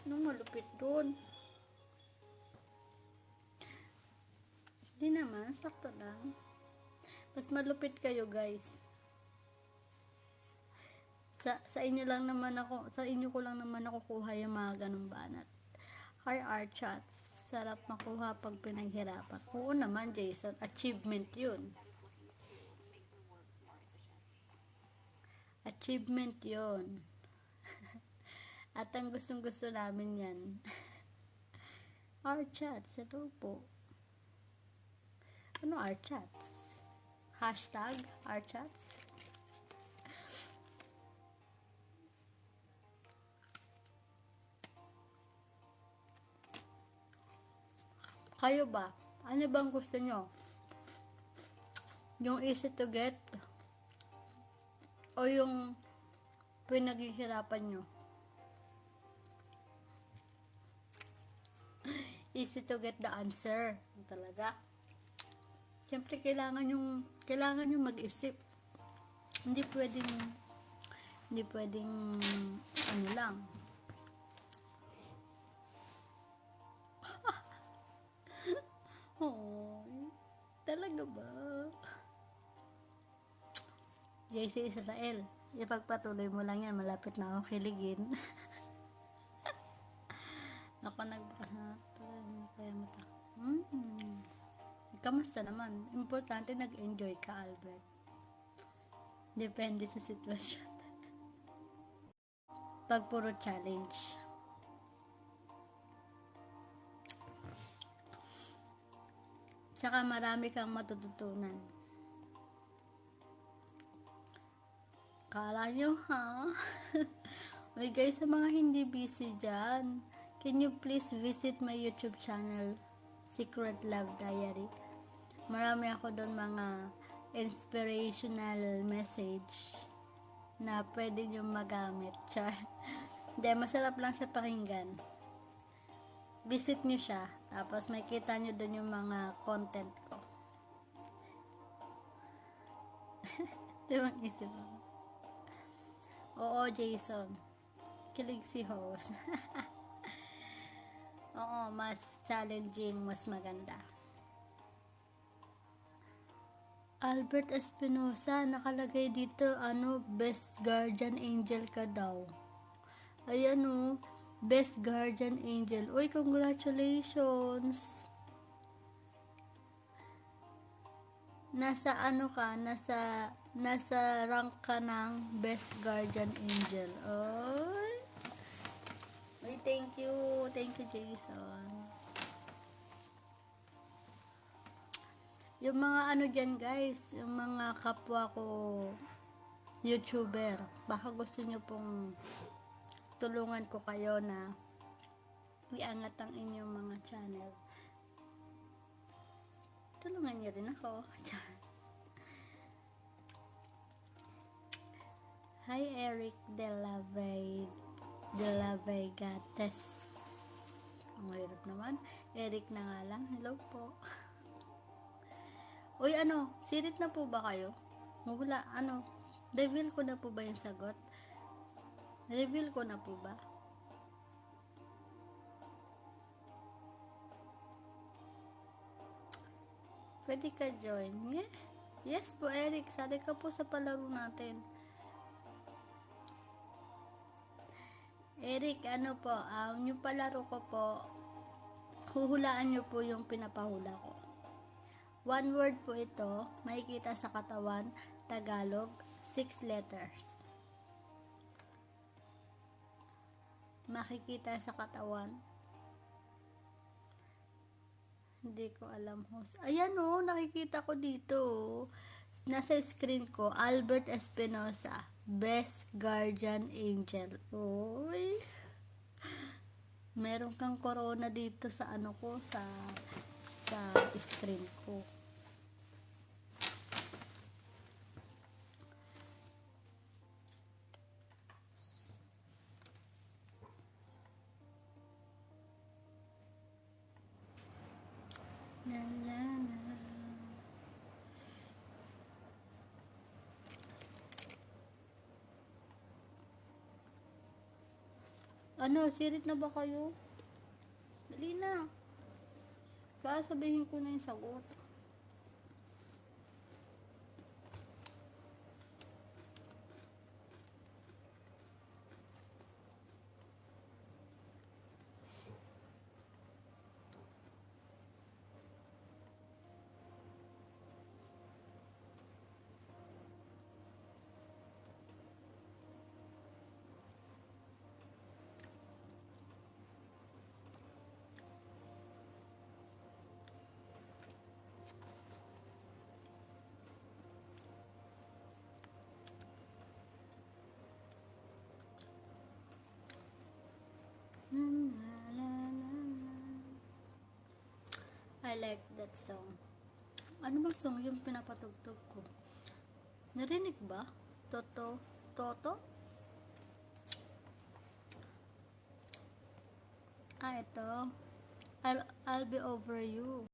Anong malupit dun? Hindi naman, sakto lang. Mas malupit kayo, guys. Sa inyo lang naman ako, sa inyo ko lang naman nakukuha yung mga ganong banat. Hi, Archats. Sarap makuha pag pinaghirapan. Oo naman, Jason. Achievement yun. Achievement yun. At ang gustong-gusto namin yan. Archats, hello po. Ano Archats? Hashtag Archats? Kayo ba? Ano bang gusto nyo? Yung easy to get? O yung pinaghihirapan nyo? Easy to get the answer. Talaga. Siyempre, kailangan yung mag-isip. Hindi pwedeng ano lang. Oh, talaga ba? JC Israel, ipagpatuloy mo lang yan, malapit na ako kiligin. Ako nagbukas na kaya mata. Kamusta naman? Importante nag-enjoy ka, Albert. Depende sa sitwasyon. Pag puro challenge. Tsaka marami kang matututunan. Kala nyo, ha? Uy guys, sa mga hindi busy dyan, can you please visit my YouTube channel, Secret Love Diary? Marami ako doon mga inspirational message na pwede nyo magamit. Char. Hindi, masarap lang siya pakinggan. Visit nyo siya, tapos may kita nyo doon yung mga content ko. Diba ang isip mo? Oo, Jason. Kilig si host. Oo, mas challenging, mas maganda. Albert Espinosa, nakalagay dito, best guardian angel ka daw. Ayan o, best guardian angel. Uy, congratulations! Nasa rank ka ng best guardian angel. Uy, thank you Jason. Yung mga dyan guys, yung mga kapwa ko YouTuber, baka gusto nyo pong tulungan ko kayo na iangat ang inyong mga channel. tulungan niyo rin ako. Hi, Eric de la Vegates. Ang hirap naman. Eric na nga lang. Hello po. Uy, sirit na po ba kayo? Wala, reveal ko na po ba yung sagot? Reveal ko na po ba? Pwede ka join. Yeah? Yes po, Eric. Sali ka po sa palaro natin. Eric, po, yung palaro ko po, huhulaan nyo po yung pinapahula ko. One word po ito, makikita sa katawan, Tagalog, 6 letters. Makikita sa katawan. Hindi ko alam, host. Ayan nakikita ko dito. Nasa screen ko, Albert Espinosa, Best Guardian Angel. Uy. Meron kang corona dito sa sa screen ko. Sirit na ba kayo? Dali na. Kaya sabihin ko na yung sagot. I like that song. Ano bang song yung pinapatugtog ko? Narinig ba? Toto? Ito. I'll be over you.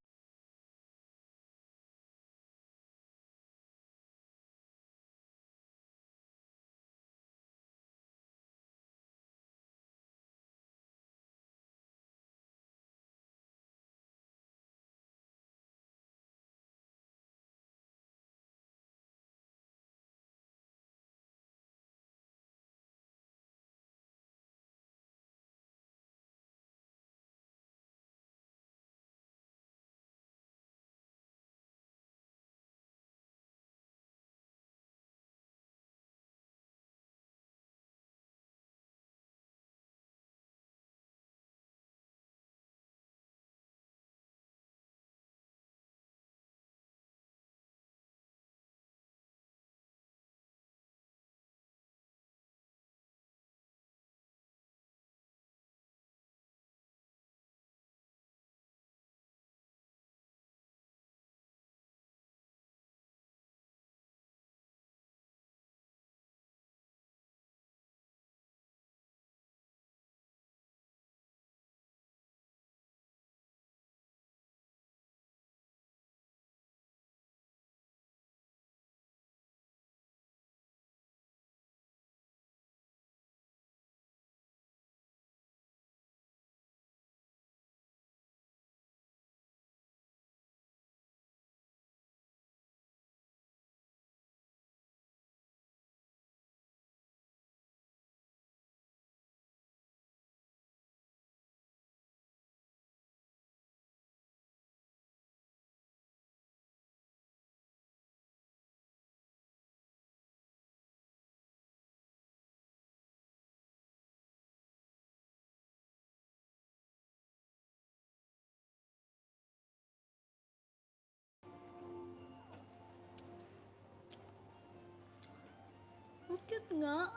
Ang cute nga.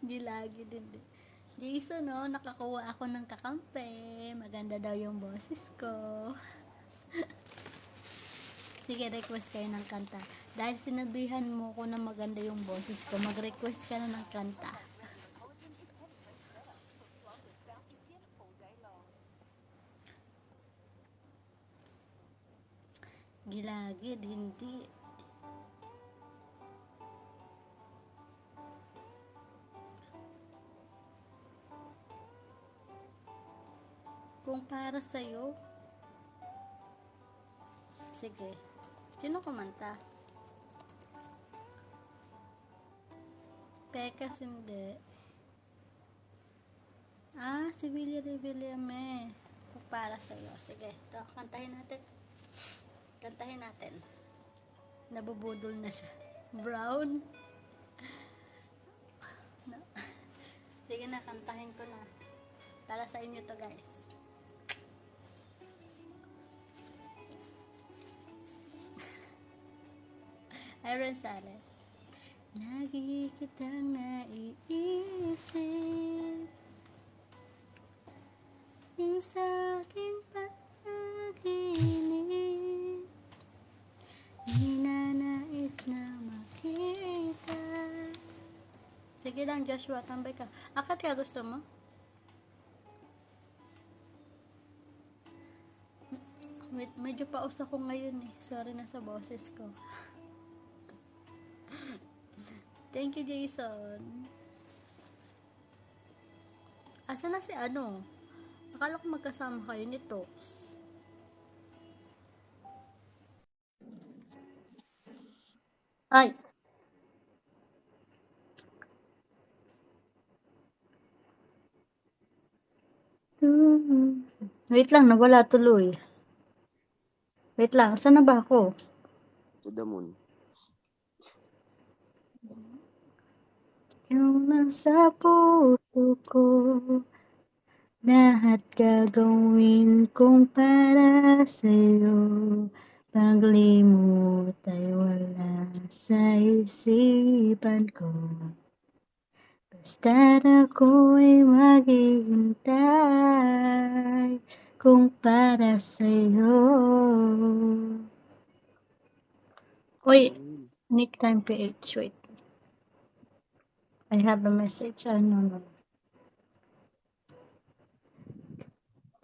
Di lagi din. Jason, nakakuha ako ng kakampi. Maganda daw yung boses ko. Sige, request kayo ng kanta. Dahil sinabihan mo ko na maganda yung boses ko, mag-request ka na ng kanta. Gilagid, hindi. Kung para sa'yo, sige. Sino kumanta? Pekas hindi. Si Willie Revillame. Kung para sa'yo. Sige, ito. Kantahin natin. Kantahin natin. Nabubudol na siya. Brown. Sige na, kantahin ko na. Para sa inyo to, guys. Aaron Sales. Lagi kitang naiisip yung sa'king pag-ibig, ninanais na makita. Sige lang, Joshua, tambay ka. Akat ka, gusto mo? Medyo paus ako ngayon eh. Sorry na sa boses ko. Thank you, Jason. Asa na si ano? Akala ko magkasama kayo ni Tox. Ay! Wait lang, nawala tuloy. Wait lang, saan na ba ako? To the moon. Yung nasa puso ko, lahat gagawin kong para sa'yo. Paglimot ay wala sa isipan ko. Basta't ako'y maghihintay kung para sa'yo. Uy, Nick Time PH, wait. I have a message. No.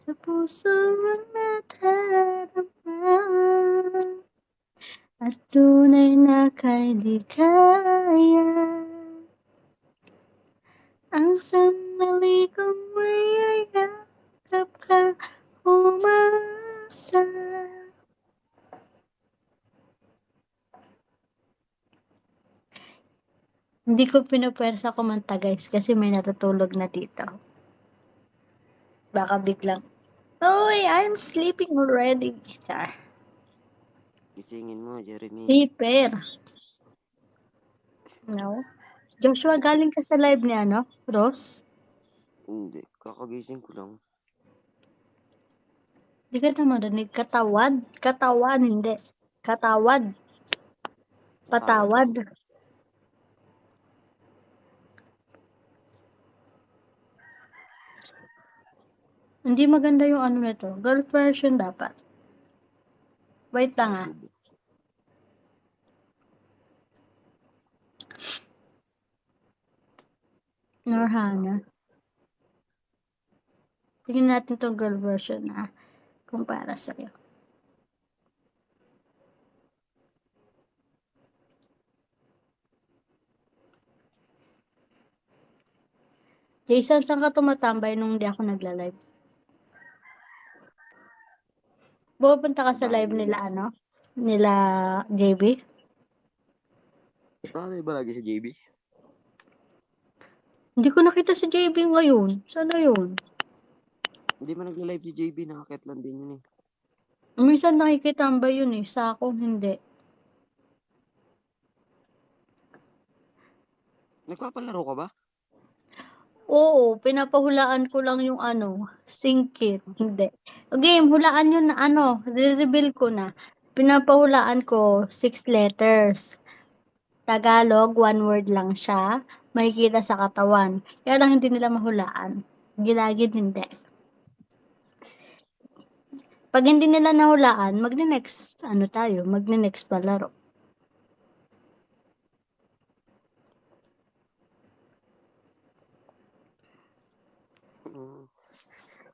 Sa puso ang nadarama at tunay na kay di kaya. Ang sandali kong mayayakap ka, umasa. Hindi ko pinupwersa kumanta, guys, kasi may natutulog na dito. Baka biglang, "Uy, I'm sleeping already." Char. Gisingin mo, Jeremy. Siper. No? Joshua, galing ka sa live ni Ross? Hindi, kakagising ko lang. Di ka na marinig. Katawad? Katawan, hindi. Katawad. Patawad. Hindi maganda yung ano nito. Girl version dapat. Wait lang ah. Norhana. Tingnan natin tong girl version na kung para sa'yo. Jason, saan ka tumatambay nung hindi ako nagla-live? Pupunta ka sa live nila Nila JB? Pare ba lagi si JB? Hindi ko nakita si JB ngayon. Sana yun? Hindi man nagla-live si JB, nakakit lang din yun eh. Minsan nakikitambay yun eh. Sa akin, hindi. Nagpapalaro ka ba? Oo, pinapahulaan ko lang yung singkit. Hindi. Game, hulaan yun na re-reveal ko na. Pinapahulaan ko 6 letters. Tagalog, 1 word lang siya. Makikita sa katawan. Kaya lang hindi nila mahulaan. Gilagid, hindi. Pag hindi nila nahulaan, magne-next palaro.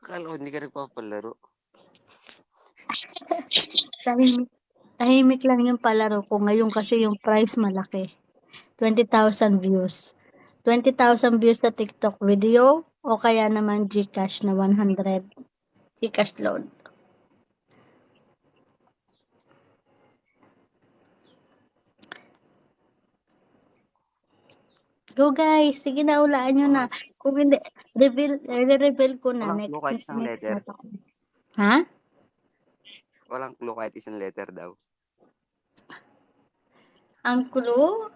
Akala ko hindi ka nagpapalaro. Tahimik lang yung palaro ko ngayon kasi yung price malaki. 20,000 views. 20,000 views sa TikTok video o kaya naman GCash na 100. GCash load. Go guys, sige na, ulaan nyo na. Kung hindi, reveal ko na. Walang clue kahit isang Next letter. na to. Ha? Walang clue kahit isang letter daw. Ang clue?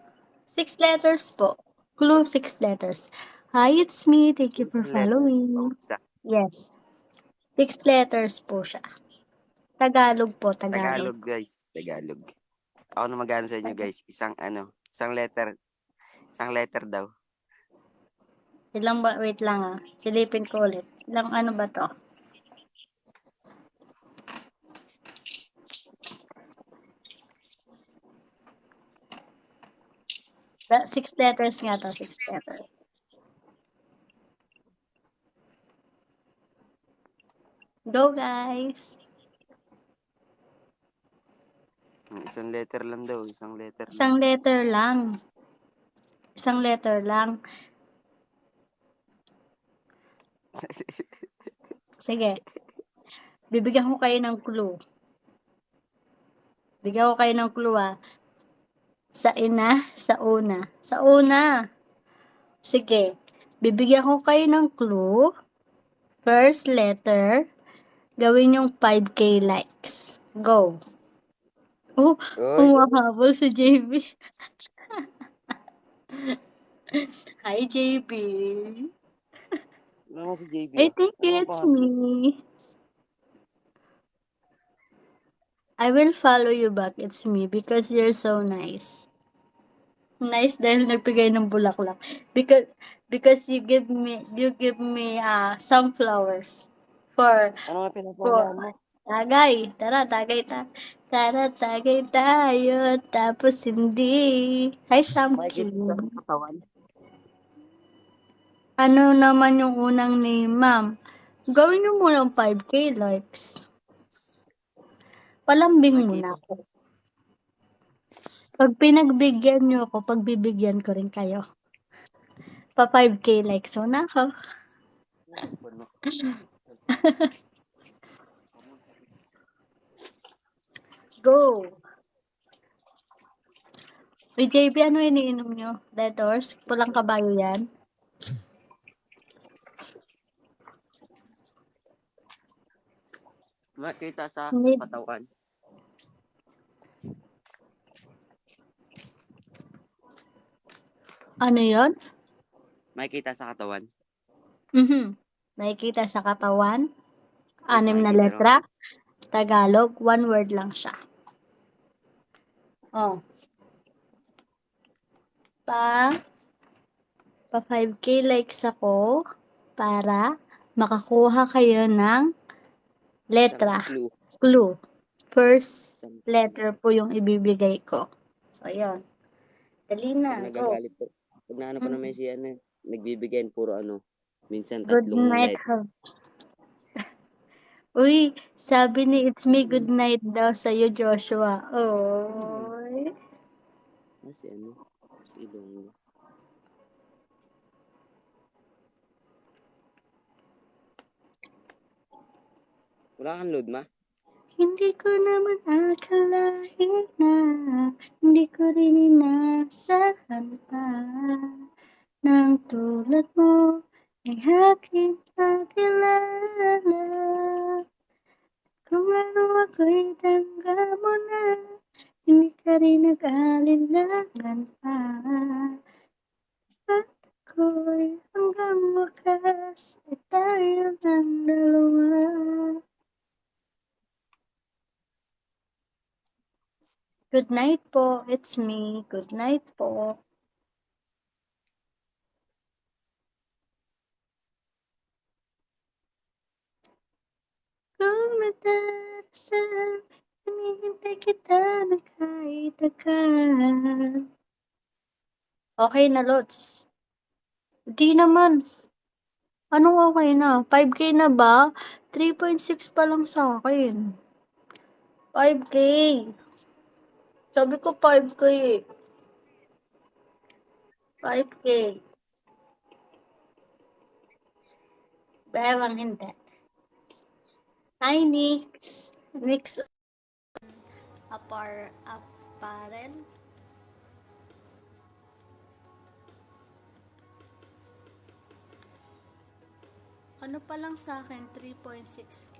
6 letters po. Clue, 6 letters. Hi, it's me. Thank you for Isang letter. following. Isa. Yes. 6 letters po siya. Tagalog po, Tagalog. Tagalog, guys. Tagalog. Ako na magana sa inyo, guys. Isang letter. Isang letter daw. Wait lang ah. Silipin ko ulit. Ilang ano ba to? Six letters nga to, 6 letters. Go guys! Isang letter lang daw. Isang letter. Isang letter lang. Isang letter lang. Sige. Bibigyan ko kayo ng clue. Bigyan ko kayo ng clue ah. Sa ina, sa una. Sa una. Sige. Bibigyan ko kayo ng clue. First letter. Gawin yung 5K likes. Go. Oh, humahabol si JB. Hi, JB. Ano si JB? I think it's me. I will follow you back. It's me because you're so nice. Nice dahil nagbigay ng bulaklak. Because you give me sunflowers for Ano nga pinapagawa mo? tagay. Tara, tagay tayo. Tapos hindi. Hi, Makikita Samkin. sa katawan. Ano naman yung unang name, ma'am? Gawin nyo muna 5K likes. Palambing muna ako. Pag pinagbigyan nyo ako, pagbibigyan ko rin kayo. Pa 5K likes mo na ako. Go! Uy, JB, ano iniinom nyo? Dettors? Pulang kabayo yan? Makita sa Need. katawan. Ano yon? Makikita sa katawan. Nakikita sa katawan. Yes, 6 na makikita letra. Tagalog, 1 word lang siya. Oh. Pa 5K likes ako para makakuha kayo ng letra. Clue. First letter po yung ibibigay ko. So, yun. Dali na. Pag Go. nagagalit po. Pag nahanap ko naman si nagbibigay puro minsan Good tatlong night. light. Uy, sabi ni It's Me good night daw sa'yo, Joshua. Oy. Si Ilonggo. Wala kang load, ma? Hindi ko naman akalain na hindi ko rin inasahan pa nang tulad mo ay aking kakilala. Kung ano ako'y tangga mo na, hindi ka rin nag-alinlangan pa. At ako'y hanggang wakas ay tayo ng dalawa. Good night po. It's me. Good night po. Kung Sa hinihintay kita na kahit agad. Okay na, Lods. Di naman. Anong okay na? 5K na ba? 3.6 pa lang sa akin. 5K. Sabi ko 5K eh. 5K. Bewang hindi. Hi, Nix. Nix. Apparel. Ano pa lang sa akin, 3.6K.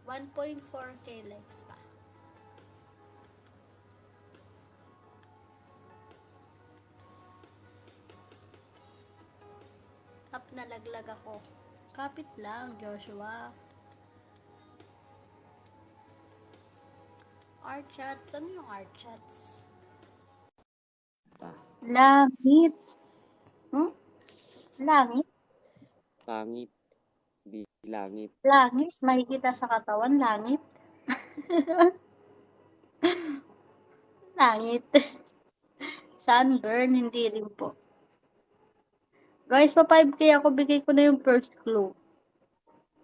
1.4K likes pa. Up na laglag ako. Kapit lang, Joshua. Art chats. Ano yung art chats? Langit. Langit? Pangit. Langit. Langit? Makikita sa katawan, langit? Langit. Sunburn, hindi rin po. Guys, pa 5K ako, bigay ko na yung first clue.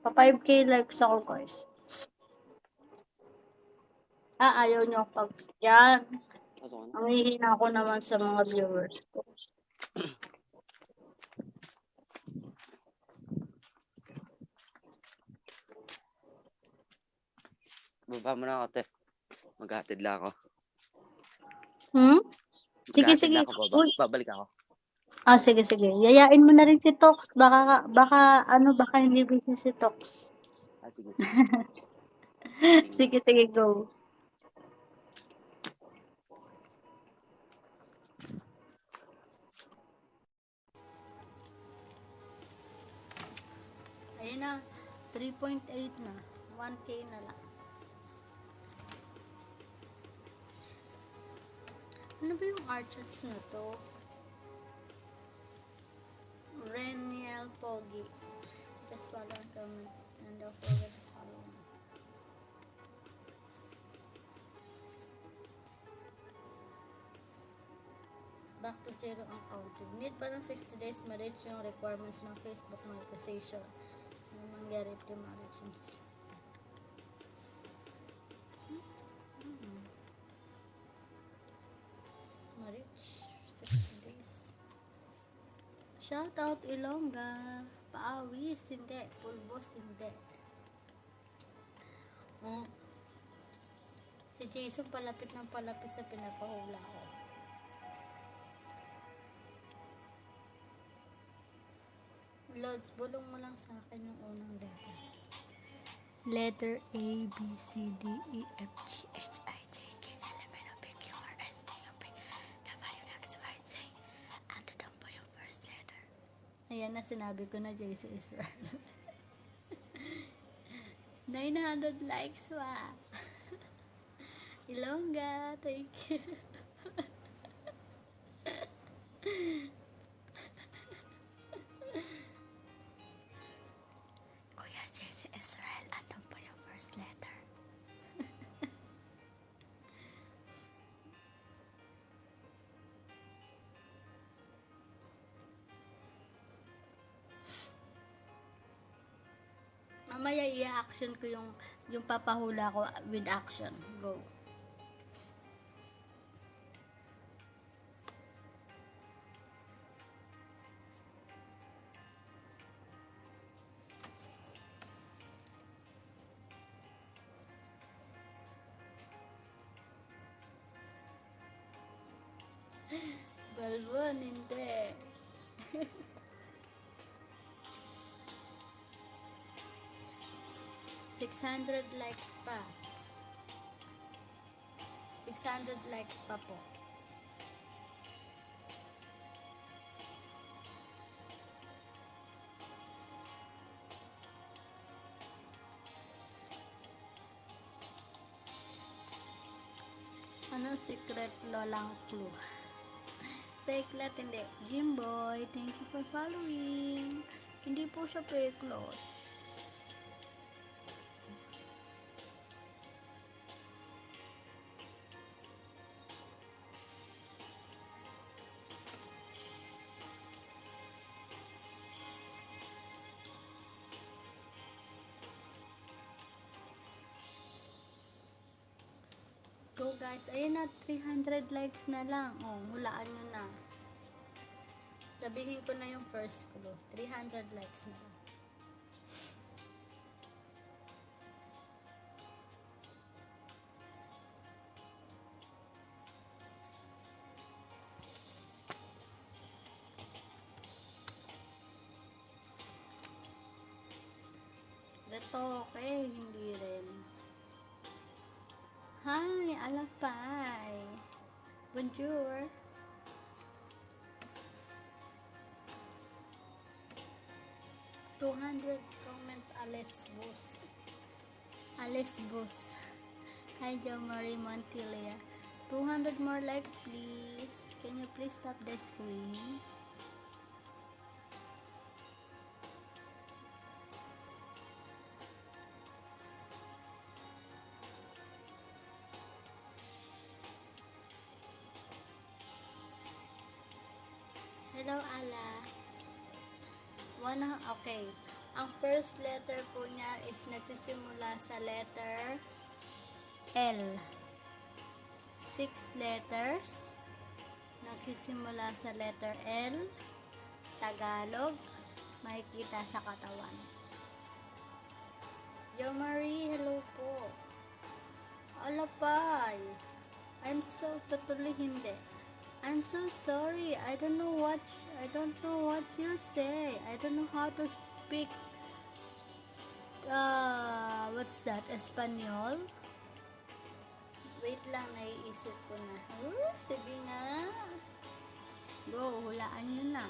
Pa 5K likes ako, guys. Ayaw nyo pag yan. Ang hihina ko naman sa mga viewers ko. Baba mo na ako, te. Maghatid lang ako. Sige, Maghatid sige. lang ako, Uy. babalik ako. Sige, sige. Yayain mo na rin si Tox. Baka hindi busy si Tox. Sige. Sige, sige, go. Ayun na, 3.8 na. 1K na lang. Ano ba yung art chats na to? Reniel Pogi. Just follow and comment. And don't forget to follow me. Back to zero ang counting. Need pa ng 60 days ma-reach yung requirements ng Facebook monetization. Ano mangyari pre-marriage? Ma-reach 60 days. Shoutout Ilongga. Paawis, hindi. Pulbos, hindi. Si Jason palapit ng palapit sa pinapahula ko. Lods, bulong mo lang sa akin yung unang letter. Letter A, B, C, D, E, F, G, H, I, J, K, L, M, N, O, P, Q, R, S, T, U, V, W, X, Y, Z. Ano daw po yung first letter? Ayan na, sinabi ko na JC Israel. 900 likes wa. Ilongga, thank you. Kuya JC Israel, ano po yung first letter? Mamaya i-action ko yung papahula ko with action. Go. Balbon, hindi. 600 likes pa. 600 likes pa po. Ano secret lolang clue? Fake lot, hindi. Jimboy, thank you for following. Hindi po siya fake lot. guys, ayun na, 300 likes na lang. Oh, hulaan nyo na. Sabihin ko na yung first clue. 300 likes na lang. Ito, okay, hindi rin. Hi, alapay. Bonjour. $200 comment Alice Bus. Alice Bus. Hi, Jo Marie Montilla. 200 more likes, please. Can you please stop the screen? Hello, Ala. Okay. Ang first letter po niya is nagsisimula sa letter L. 6 letters. Nagsisimula sa letter L. Tagalog. Makikita sa katawan. Yo Marie, hello po. Alapay. Totally hindi. I'm so sorry. I don't know what you say. I don't know how to speak. What's that? Espanol? Wait lang, naiisip ko na. Sige nga. Go, hulaan nyo na.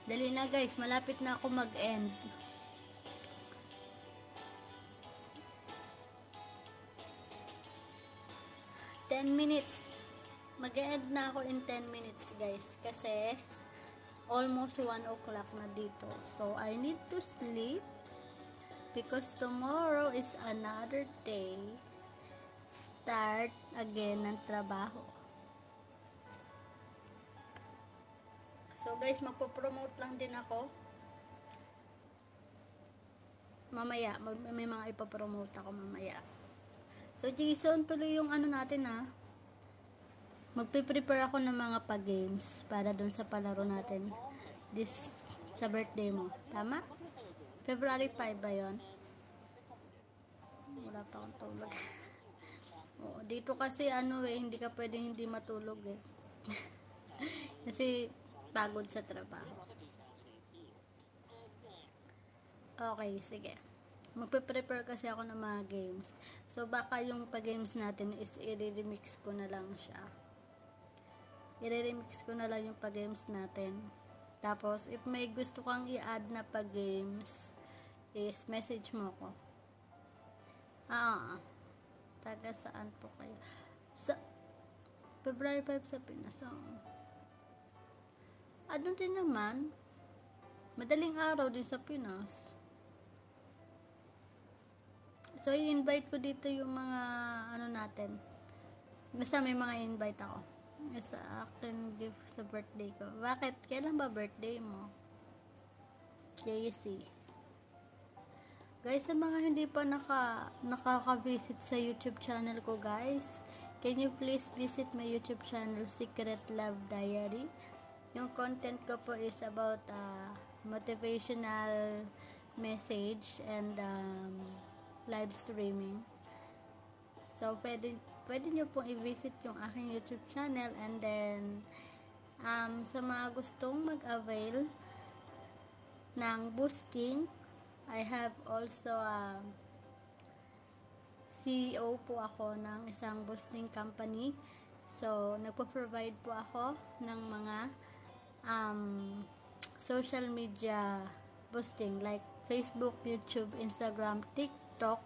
Dali na guys, malapit na ako mag-end. 10 minutes. Mag-e-end na ako in 10 minutes, guys. Kasi, almost 1 o'clock na dito. So, I need to sleep. Because tomorrow is another day. Start again ng trabaho. So, guys, magpo-promote lang din ako. Mamaya, may mga ipapromote ako mamaya. So, Jason, tuloy yung ano natin Magpe-prepare ako ng mga pa-games para dun sa palaro natin. Sa birthday mo. Tama? February 5 ba yun? Wala pa akong tulog. Dito kasi hindi ka pwedeng hindi matulog Kasi pagod sa trabaho. Okay, sige. Magpe-prepare kasi ako ng mga games. So, baka yung pa-games natin is i-remix ko na lang siya. I-remix ko na lang yung pa-games natin. Tapos, if may gusto kang i-add na pa-games, is message mo ko. Taga saan po kayo? Sa February 5 sa Pinas. Ano din naman? Madaling araw din sa Pinas. So, i-invite ko dito yung mga natin. Basta may mga invite ako. Sa akin gift sa birthday ko. Bakit? Kailan ba birthday mo? JC. Guys, sa mga hindi pa nakaka-visit sa YouTube channel ko, guys, can you please visit my YouTube channel, Secret Love Diary? Yung content ko po is about motivational message and live streaming. So, pwede nyo pong i-visit yung aking YouTube channel, and then sa mga gustong mag-avail ng boosting, I have also CEO po ako ng isang boosting company. So, nagpo-provide po ako ng mga social media boosting like Facebook, YouTube, Instagram, TikTok,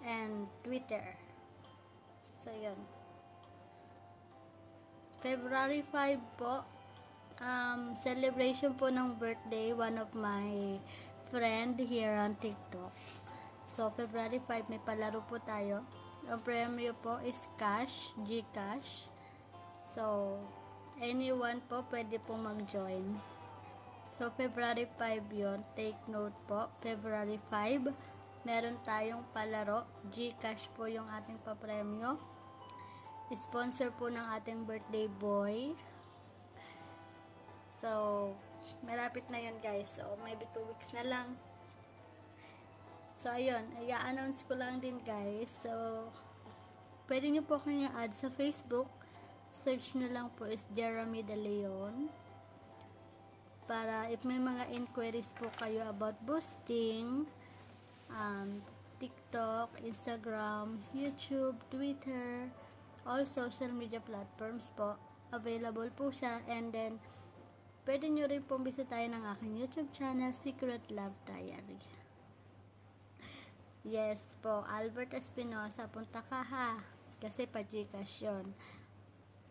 and Twitter. So, yun. February 5 po, celebration po ng birthday, one of my friend here on TikTok. So, February 5, may palaro po tayo. Ang premyo po is cash, Gcash. So, anyone po pwede po mag-join. So, February 5 yon. Take note po. February 5, meron tayong palaro. GCash po yung ating papremyo. Sponsor po ng ating birthday boy. So, malapit na yun guys. So, maybe 2 weeks na lang. So, ayun. I-announce ko lang din guys. So, pwede nyo po kayo add sa Facebook. Search nyo lang po is Jeremy De Leon. Para if may mga inquiries po kayo about boosting, TikTok, Instagram, YouTube, Twitter, all social media platforms po, available po siya. And then, pwede nyo rin pong bisitahin ng aking YouTube channel, Secret Love Diary. Yes po, Albert Espinosa, punta ka ha. Kasi pa-Gcash yun.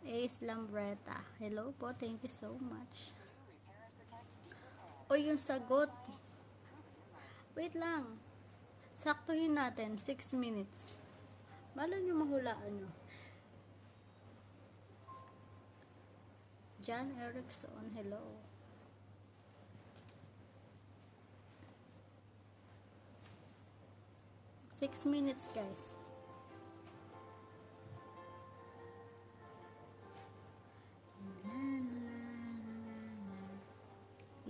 Ace Lambreta. Hello po, thank you so much. O yung sagot. Wait lang. Saktuhin natin, 6 minutes. Bala nyo mahulaan nyo. John Erickson, hello. Six minutes, guys.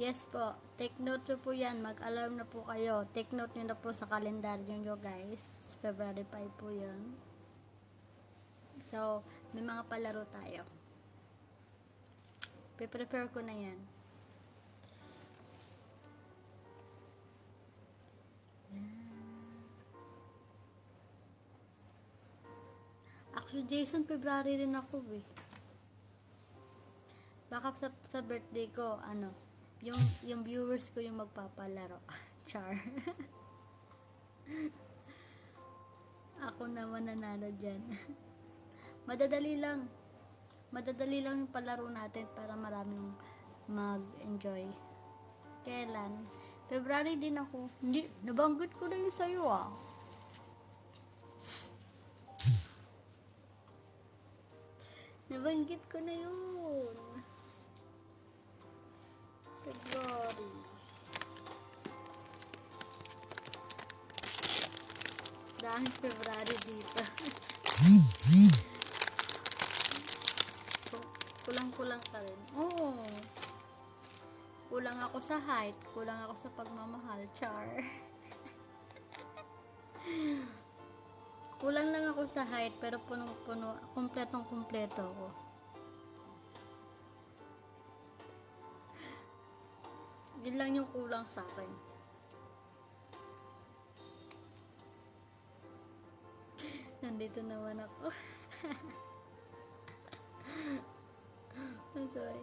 Yes po. Take note nyo po yan. Mag-alarm na po kayo. Take note nyo na po sa kalendaryo nyo, guys. February 5 po yun. So, may mga palaro tayo. Pe-prepare ko na yan. Actually, Jason, February rin ako eh. Baka sa birthday ko, yung viewers ko yung magpapalaro. Char. Ako naman nanalo dyan. Madadali lang. Madadali lang yung palaro natin para maraming mag-enjoy. Kailan? February din ako. Hindi, nabanggit ko na yun sa'yo ah. Nabanggit ko na yun. February. Dahil February dito. So, kulang-kulang ka rin. Oo. Kulang ako sa height. Kulang ako sa pagmamahal. Char. Kulang lang ako sa height pero punong-puno, kumpletong-kumpleto ako. Yun lang yung kulang sa akin. Nandito naman ako. I'm sorry.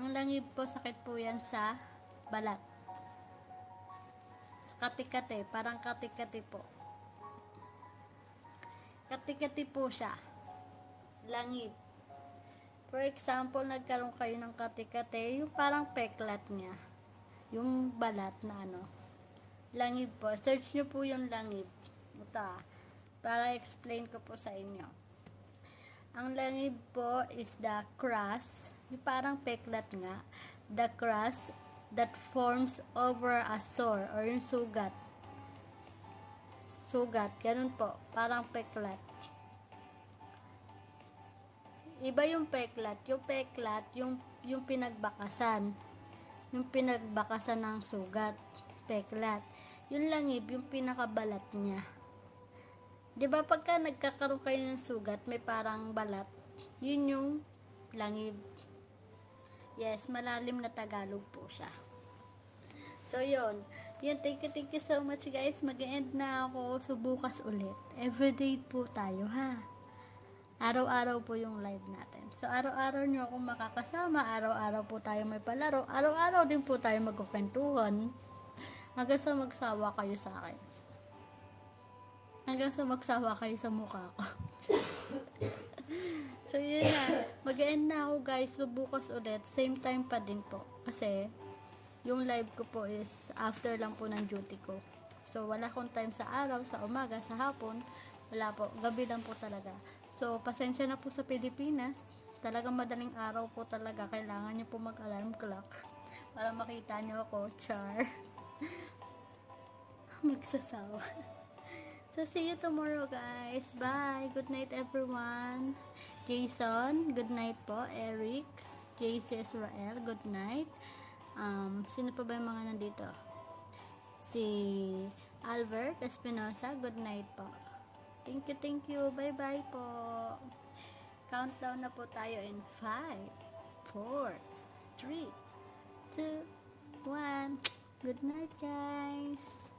Ang langib po, sakit po yan sa balat. Kati-kati, parang kati-kati po. Kati-kati po siya. Langib. For example, nagkaroon kayo ng kati-kati, yung parang peklat niya. Yung balat na ano. Langib po. Search nyo po yung langib. Ito para explain ko po sa inyo. Ang langib po is the crust, yung parang peklat nga. The crust that forms over a sore or yung sugat. Sugat, ganun po. Parang peklat. Iba yung peklat. Yung peklat, yung pinagbakasan. Yung pinagbakasan ng sugat. Peklat. Yung langib, yung pinakabalat niya. 'Di ba pagka nagkakaroon kayo ng sugat, may parang balat. Yun yung langib. Yes, malalim na Tagalog po siya. So, yun. Yun, thank you so much guys. Mag-end na ako. So, bukas ulit. Everyday po tayo, ha? Araw-araw po yung live natin. So, araw-araw nyo akong makakasama. Araw-araw po tayo may palaro. Araw-araw din po tayo magkukwentuhan. Hanggang sa magsawa kayo sa akin. Hanggang sa magsawa kayo sa mukha ko. So, yun na. Mag-end na ako guys. Bukas ulit. Same time pa din po. Kasi, yung live ko po is after lang po ng duty ko. So, wala akong time sa araw, sa umaga, sa hapon. Wala po. Gabi lang po talaga. So, pasensya na po sa Pilipinas. Talagang madaling araw po talaga. Kailangan nyo po mag-alarm clock. Para makita nyo ako. Char. Magsasawa. So, see you tomorrow, guys. Bye. Good night, everyone. Jason, good night po. Eric, JC Israel, good night. Sino pa ba yung mga nandito? Si Albert Espinosa, good night po. Thank you. Bye-bye po. Countdown na po tayo in 5, 4, 3, 2, 1. Good night, guys.